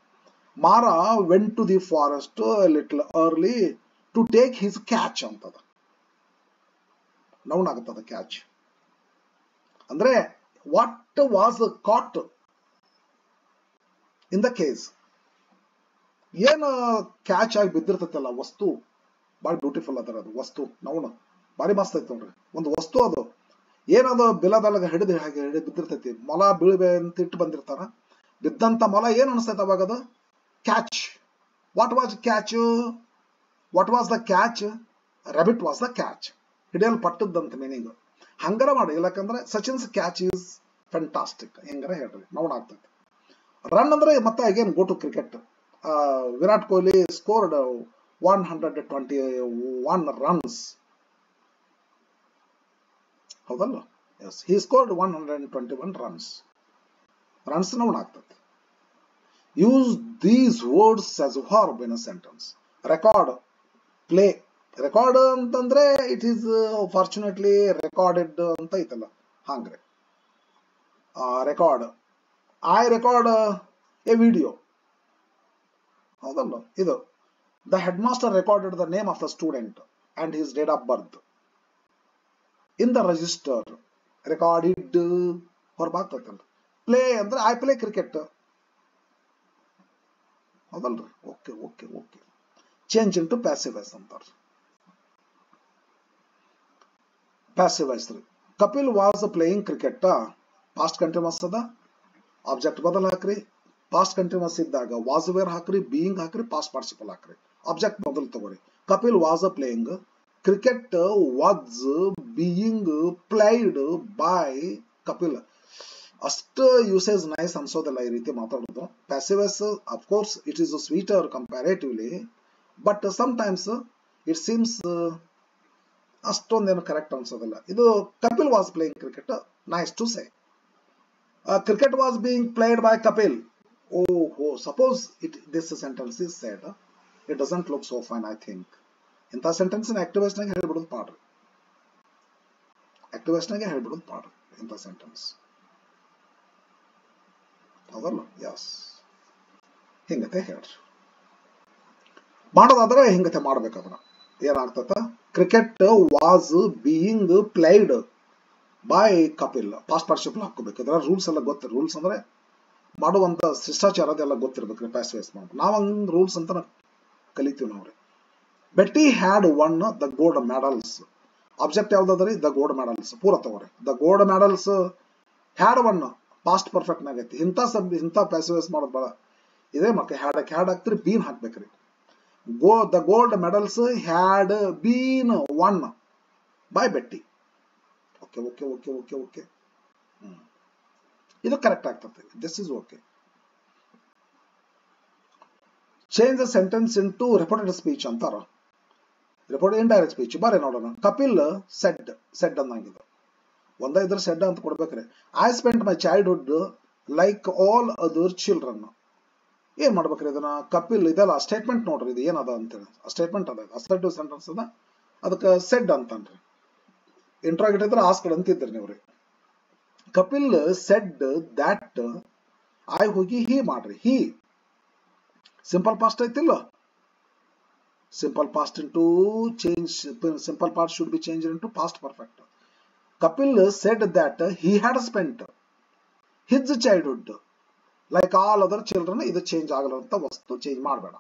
Mara went to the forest little early to take his catch ಅಂತದ. ನೌನ್ ಆಗುತ್ತದ ಕ್ಯಾಚ್ ಅಂದ್ರೆ what was caught in the case. ಏನು ಕ್ಯಾಚ್ ಆಗಿ ಬಿದ್ದಿರ್ತೈತಲ್ಲ ವಸ್ತು, ಭಾಳ ಬ್ಯೂಟಿಫುಲ್ ಅದರ ಅದು ವಸ್ತು. ನೌನ್ ಭಾರಿ ಮಸ್ತ್ ಐತಿ ನೋಡ್ರಿ. ಒಂದು ವಸ್ತು ಅದು, ಏನದು ಬಿಲದೊಳಗ ಹಿಡಿದು ಬಿದ್ದಿರ್ತೈತಿ. ಮೊಲ ಬೀಳ್ಬೆ ಅಂತ ಇಟ್ಟು ಬಂದಿರ್ತಾರ. ಬಿದ್ದಂತ ಮೊಲ ಏನ್ ಅನಿಸ್ತೈತೆ ಅವಾಗ? ಅದು catch. What was catch? What was the catch? Rabbit was the catch. ಹಿಡಿಯಲ್ಪಟ್ಟದ್ದಂತ ಮೀನಿಂಗ್. ಹಂಗಾರ ಮಾಡಿ, ಇಲ್ಲಕಂದ್ರೆ ಸಚಿನ್ಸ್ ಕ್ಯಾಚ್ ಈಸ್ ಫ್ಯಾಂಟಾಸ್ಟಿಕ್ ಹೆಂಗಾರ ಹೇಳ್ರಿ, ನೌನ್ ಆಗ್ತೈತಿ. ರನ್ ಅಂದ್ರೆ ಮತ್ತೆ again go to cricket. Virat Kohli scored 121 runs. ಹೌದಲ್ಲ? Yes, he scored 121 runs. Runs noun ಆಗ್ತೈತಿ. Use these words as verb in a sentence. Record, play. Record ಅಂತಂದ್ರೆ ಇಟ್ ಈಸ್ ಫಾರ್ಚುನೇಟ್ಲಿ ರೆಕಾರ್ಡೆಡ್ ಅಂತ ಐತಲ್ಲ, ಹಂಗ್ರೆ record. I record a video. ಹೌದಲ್ಲ? ಇದು the head master recorded the name of the student and his date of birth in the register. Recorded ಹೊರಬಾಗ್ತೈತಲ್ಲ. ಪ್ಲೇ ಅಂದ್ರೆ ಐ ಪ್ಲೇ ಕ್ರಿಕೆಟ್. ಹೌದಲ್ರಿ? Okay okay okay. Change into passive voice ಅಂತಾರೆ. ಪ್ಯಾಸಿವ್ ವಾಯ್ಸ್ ರೀ. Kapil was playing cricket. Past continuous ಅದ, ಆಬ್ಜೆಕ್ಟ್ ಬದಲ್ ಹಾಕ್ರಿ. ಪಾಸ್ಟ್ ಕಂಟಿನ್ಯೂಸ್ ಇದ್ದಾಗ ವಾಸ್ ವೇರ್ ಹಾಕ್ರಿ, ಬೀಯಿಂಗ್ ಹಾಕ್ರಿ, ಪಾಸ್ಟ್ ಪಾರ್ಟಿಸಿಪಲ್ ಹಾಕ್ರಿ. ಆಬ್ಜೆಕ್ಟ್ ಮೊದಲು ತಗೋರಿ. Kapil was playing cricket was being played by Kapil. ಅಷ್ಟು ಯೂಸೇಜ್ ನೈಸ್ ಅನ್ಸೋದಿಲ್ಲ ಈ ರೀತಿ ಮಾತಾಡೋದು. Passive voice of course it is sweeter comparatively, but some times it seems ಅಷ್ಟೊಂದೇನು ಕರೆಕ್ಟ್ ಅನ್ಸೋದಿಲ್ಲ. ಇದು Kapil was playing cricket, nice to say. Cricket was being played by Kapil. Oh, suppose this sentence is said, it doesn't look so fine, I think. ಇಂಥ ಸೆಂಟೆನ್ಸ್ ಆಕ್ಟಿವ್ ವಾಯ್ಸ್ ನಾಗ ಹೇಳ್ಬಿಡೋದು ಪಾಡ್ರಿ. ಆಕ್ಟಿವ್ ವಾಯ್ಸ್ ನಾಗೆ ಹೇಳ್ಬಿಡೋದು ಪಾಡ್ರಿ ಇಂಥ ಸೆಂಟೆನ್ಸ್. ಹೌದಲ್ಲ? ಯಸ್, ಹಿಂಗತೆ ಹೇಳ್ರಿ. ಮಾಡೋದಾದ್ರೆ ಹಿಂಗತೆ ಮಾಡ್ಬೇಕು. ಅದನ್ನ ಏನಾಗ್ತದ? Cricket was being played by Kapil past participle ಹಾಕೋಬೇಕು. ಇದರ ರೂಲ್ಸ್ ಎಲ್ಲ ಗೊತ್ತಿರ, ರೂಲ್ಸ್ ಅಂದ್ರೆ ಮಾಡುವಂತ ಶಿಷ್ಟಾಚಾರ ಅದೆಲ್ಲ ಗೊತ್ತಿರ್ಬೇಕ್ರಿ ಪ್ಯಾಸಿವ್ ವಾಯ್ಸ್ ಮಾಡ್ಬೇಕು. ನಾವ್ ಹಂಗ್ ರೂಲ್ಸ್ ಅಂತ ಕಲಿತೀವಿ ನಾವ್ರಿ. Betty had won the gold medals. Object ಯಾವ್ದಾದ್ರಿ? The gold medals. ಪೂರ ತಗೋರಿ. The gold medals had won past perfect ನಾಗೈತಿ. ಇಂಥ ಪ್ಯಾಸಿವ್ ವಾಯ್ಸ್ ಮಾಡೋದು ಬೇಡ. ಇದೇ ಮತ್ತೆ ಹ್ಯಾಡ್ ಹಾಕ್ತಿರಿ, ಬೀನ್ ಹಾಕ್ಬೇಕ್ರಿ. The gold medals had been won by Betty. Okay okay okay okay okay. ಇದು ಕರೆಕ್ಟ್ ಆಗ್ತದೆ. This is okay. Change the sentence into reported speech ಅಂತಾರ. ರಿಪೋರ್ಟೆಡ್ ಇಂಡೈರೆಕ್ಟ್ ಸ್ಪೀಚ್ ಬಾರಿ ನೋಡೋಣ. ಕಪಿಲ್ ಸೆಡ್ ಅನ್ನಂಗಿದೆ. ಒಂದ ಇದ್ರ ಸೆಡ್ ಅಂತ ಕೊಡ್ಬೇಕ್ರಿ. I spent my childhood like all other children. ಏನ್ ಮಾಡ್ಬೇಕ್ರಿ ಇದನ್ನ? ಕಪಿಲ್ ಇದೆಲ್ಲ ಸ್ಟೇಟ್ಮೆಂಟ್ ನೋಡ್ರಿ, ಇದು ಏನದ ಅಂತೇಳಿ ಸ್ಟೇಟ್ಮೆಂಟ್ ಅದ, ಅಸರ್ಟಿವ್ ಸೆಂಟೆನ್ಸ್ ಅದ, ಅದಕ್ಕೆ ಸೆಡ್ ಅಂತನ್ರಿ. ಇಂಟ್ರಾಗೇಟ್ ಇದ್ರೆ ಆಸ್ಕಡ್ ಅಂತಿದ್ರಿ ನೀವ್ರಿ. ಕಪಿಲ್ ಸೆಡ್ ದ್ಯಾಟ್ ಐ ಹೋಗಿ ಹಿ ಮಾಡ್ರಿ. ಹಿ ಸಿಂಪಲ್ ಪಾಸ್ಟ್ ಐತಿಲ್ಲ, simple past into change, simple past should be change into past perfect. Kapil said that he had spent his childhood like all other children. ಇದು ಚೇಂಜ್ ಆಗಲಂತ ವಸ್ತು ಚೇಂಜ್ ಮಾಡಬೇಡ.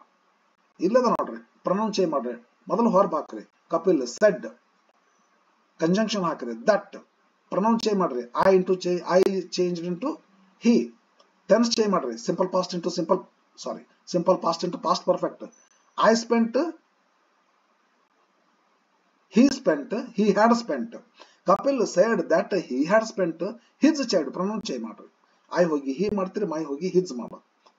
ಇಲ್ಲದ ನೋಡ್ರಿ, ಪ್ರೊನೌನ್ ಚೇಂಜ್ ಮಾಡ್ರಿ. ಮೊದಲು ಹೊರಬ್ ಹಾಕ್ರಿ. ಕಪಿಲ್ ಸೆಡ್ ಕಂಜಂಕ್ಷನ್ ಹಾಕ್ರಿ. ದಟ್ ಪ್ರೊನೌನ್ ಚೇಂಜ್ ಮಾಡ್ರಿ. I change into he. Tense change ಮಾಡ್ರಿ. Simple past into simple past into past perfect. I spent, he spent, he had spent. Kapil said that he had spent his child. Pronoun change ಮಾಡ್ರಿ. I ಹೋಗಿ he ಮಾಡ್ತೀರಿ, my ಹೋಗಿ his ಮಾಡ.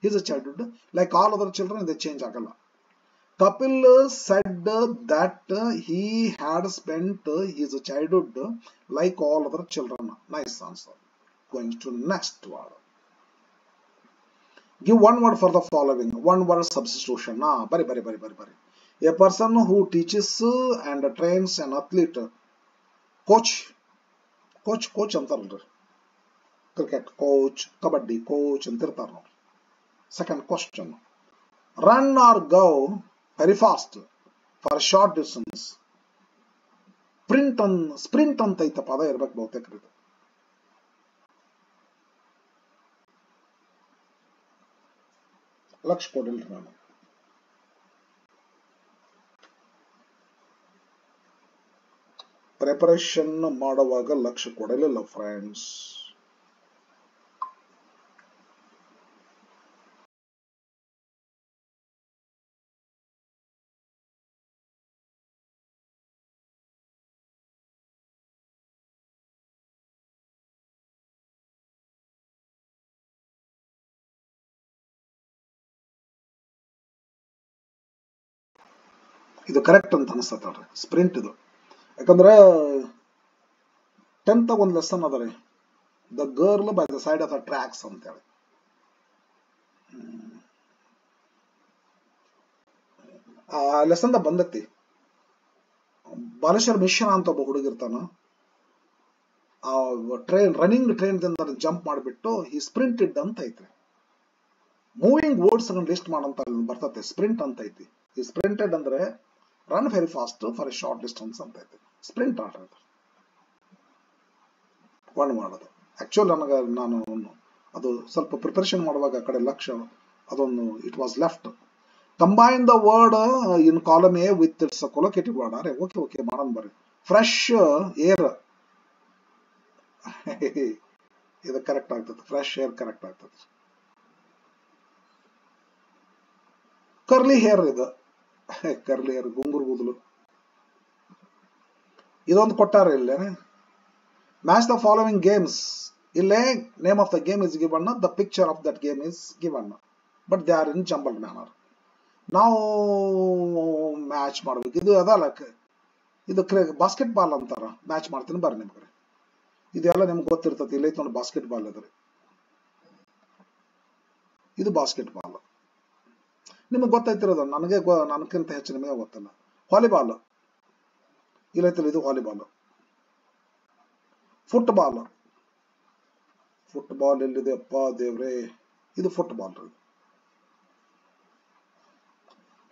His childhood like all other children, they change ಆಗಲ್ಲ. Kapil said that he had spent his childhood like all other children. Nice answer. Going to next word. Give one word for the following. One word substitution. Bari. A person who teaches and trains an athlete. Coach ಅಂತಾರಲ್ರಿ. ಕ್ರಿಕೆಟ್ ಕೋಚ್, ಕಬಡ್ಡಿ ಕೋಚ್ ಅಂತಿರ್ತಾರ ನೋಡ್ರಿ. Second question. Run or go very fast for short distance. Sprint ಅಂತ ಐತ ಪದ ಇರ್ಬೇಕು ಬಹುತೇಕ. ಇದು ಲಕ್ಷ ಕೊಡಿಲ್ರಿ ನಾನು. ಪ್ರಿಪರೇಷನ್ ಮಾಡುವಾಗ ಲಕ್ಷ್ಯ ಕೊಡಲಿಲ್ಲ ಫ್ರೆಂಡ್ಸ್. ಇದು ಕರೆಕ್ಟ್ ಅಂತ ಅನಿಸ್ತಲ್ರಿ, ಸ್ಪ್ರಿಂಟ್ ಇದು. ಯಾಕಂದ್ರೆ 10th ಒಂದು ಲೆಸನ್ ಅದ ರೀ, the girl by the side of the tracks ಅಂತೇಳಿ. ಆ ಲೆಸನ್ ಬಂದೈತಿ. ಬಾಲೇಶ್ವರ್ ಮಿಶ್ರಾ ಅಂತ ಒಬ್ಬ ಹುಡುಗಿರ್ತಾನ. ರನ್ನಿಂಗ್ ಟ್ರೈನ್ ದಿಂದ ಜಂಪ್ ಮಾಡಿಬಿಟ್ಟು ಈ ಸ್ಪ್ರಿಂಟೆಡ್ ಅಂತ ಐತಿ. ಮೂವಿಂಗ್ ವರ್ಡ್ಸ್ ಲಿಸ್ಟ್ ಮಾಡಂತ ಬರ್ತೈತೆ. ಸ್ಪ್ರಿಂಟ್ ಅಂತ ಐತಿ. ಈ ಸ್ಪ್ರಿಂಟೆಡ್ ಅಂದ್ರೆ run very fast for A short distance ಅಂತ ಐತಿ. ಸ್ಪ್ರಿಂಟ್ ಆಡ್ರಿ ಒನ್ ಮಾಡೋದು. ಆಕ್ಚುಲ್ ನಾನು ಅದು ಸ್ವಲ್ಪ ಪ್ರಿಪರೇಷನ್ ಮಾಡುವಾಗ ಆ ಕಡೆ ಲಕ್ಷ್ಯ ಅದೊಂದು it was left. Combine the word in column A with its collocative word. ಅರೆ ಓಕೆ ಮಾಡೋಣ ಬರ್ರಿ. ಫ್ರೆಶ್ ಏರ್ ಇದು ಕರೆಕ್ಟ್ ಆಗ್ತದೆ. ಫ್ರೆಶ್ ಏರ್ ಕರೆಕ್ಟ್ ಆಗ್ತದೆ. ಕರ್ಲಿ ಹೇರ್ ಇದು ಕರ್ಲಿ ಹೇರ್, ಗುಂಗುರು ಕೂದಲು. ಇದೊಂದು ಕೊಟ್ಟಾರ ಇಲ್ಲೇ. Match the following games. ಇಲ್ಲೇ name of the game is given, the picture of that game is given, but they are in jumbled manner. ನಾವು ಮ್ಯಾಚ್ ಮಾಡ್ಬೇಕು. ಇದು ಅದಲ್ಲ, ಇದು ಬಾಸ್ಕೆಟ್ ಬಾಲ್ ಅಂತಾರ. ಮ್ಯಾಚ್ ಮಾಡ್ತೀನಿ ಬರ್ರಿ ನಿಮ್ಗೆ. ಇದೆಲ್ಲ ನಿಮ್ಗೆ ಗೊತ್ತಿರ್ತದೆ. ಇಲ್ಲೈತೆ ನೋಡಿ ಬಾಸ್ಕೆಟ್ ಬಾಲ್ ಅದ್ರಿ. ಇದು ಬಾಸ್ಕೆಟ್ ಬಾಲ್ ನಿಮಗೆ ಗೊತ್ತೈತಿರೋದು. ನನಗಿಂತ ಹೆಚ್ಚು ನಿಮಗೆ ಗೊತ್ತಲ್ಲ. ವಾಲಿಬಾಲ್ ಇಲ್ಲೈತಿಲ್ಲ, ಇದು ವಾಲಿಬಾಲ್. ಫುಟ್ಬಾಲ್ ಎಲ್ಲಿದೆ ಅಪ್ಪ ದೇವ್ರೆ? ಇದು ಫುಟ್ಬಾಲ್ ರೀ.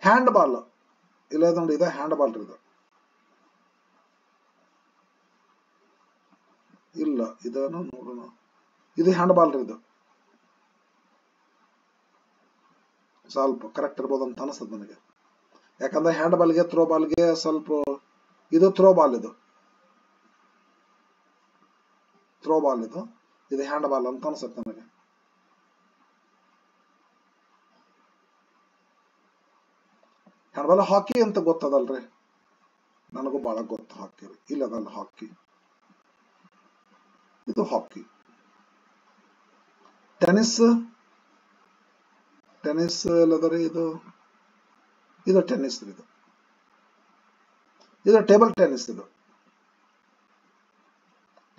ಹ್ಯಾಂಡ್ ಬಾಲ್ ಇಲ್ಲ ನೋಡಿ, ಇದೆ ಹ್ಯಾಂಡ್ ಬಾಲ್ ರೀ. ಇದು ಇಲ್ಲ, ಇದನ್ನು ನೋಡೋಣ. ಇದು ಹ್ಯಾಂಡ್ ಬಾಲ್ ರೀ. ಇದು ಸ್ವಲ್ಪ ಕರೆಕ್ಟ್ ಇರ್ಬೋದು ಅಂತ ಅನಿಸ್ತದೆ ನನಗೆ. ಯಾಕಂದ್ರೆ ಹ್ಯಾಂಡ್ ಬಾಲ್ಗೆ ಥ್ರೋ ಬಾಲ್ಗೆ ಸ್ವಲ್ಪ ಇದು ಥ್ರೋ ಬಾಲ್, ಇದು ಥ್ರೋ ಬಾಲ್, ಇದು ಹ್ಯಾಂಡ್ ಬಾಲ್ ಅಂತ ಅನ್ಸುತ್ತೆ ನನಗೆ. ಹ್ಯಾಂಡ್ ಬಾಲ್ ಹಾಕಿ ಅಂತ ಗೊತ್ತದಲ್ರಿ, ನನಗೂ ಬಹಳ ಗೊತ್ತು ಹಾಕಿ. ಇಲ್ಲದಲ್ಲ ಹಾಕಿ, ಇದು ಹಾಕಿ. Tennis, tennis ಇಲ್ಲದ್ರಿ. ಇದು ಟೆನ್ನಿಸ್, ಇದು ಟೇಬಲ್ ಟೆನ್ನಿಸ್, ಇದು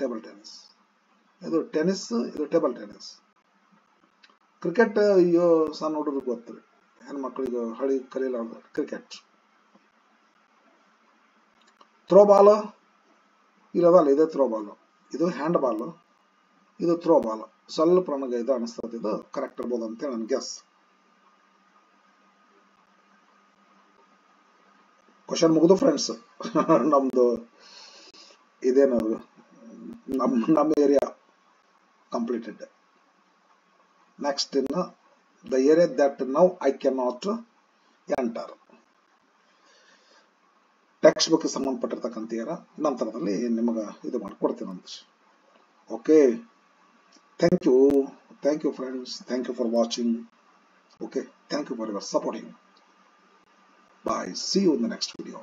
ಟೇಬಲ್ ಟೆನ್ನಿಸ್. ಇದು ಟೆನ್ನಿಸ್, ಇದು ಟೇಬಲ್ ಟೆನ್ನಿಸ್. ಕ್ರಿಕೆಟ್ ಅಯ್ಯೋ ಸಣ್ಣ ಹುಡುಗರಿಗೆ ಗೊತ್ತ್ರಿ, ಹೆಣ್ಮಕ್ಳಿಗೆ ಹಳಿ ಕಲಿಯಲಾರ್ದು ಕ್ರಿಕೆಟ್. ಥ್ರೋ ಬಾಲ್ ಇಲ್ಲದಲ್ಲ, ಇದೇ ಥ್ರೋ ಬಾಲ್. ಇದು ಹ್ಯಾಂಡ್ ಬಾಲ್, ಇದು ಥ್ರೋ ಬಾಲ್. ಸ್ವಲ್ಪ ನನಗೆ ಇದು ಅನಿಸ್ತದೆ, ಇದು ಕರೆಕ್ಟ್ ಇರ್ಬೋದು ಅಂತೇಳಿ ನನ್ ಗೆಸ್. ಕ್ವಶನ್ ಮುಗಿದು ಫ್ರೆಂಡ್ಸ್. ನಮ್ದು ಇದೇನದು, ನಮ್ಮ area completed. Next in the area that now I cannot enter. Text book ಸಂಬಂಧಪಟ್ಟಿರ್ತಕ್ಕಂಥ ನಂತರದಲ್ಲಿ ನಿಮಗೆ ಇದು ಮಾಡಿಕೊಡ್ತೀನಂತ. Okay, thank you friends, thank you for watching. Okay, thank you for your supporting. Bye, see you in the next video.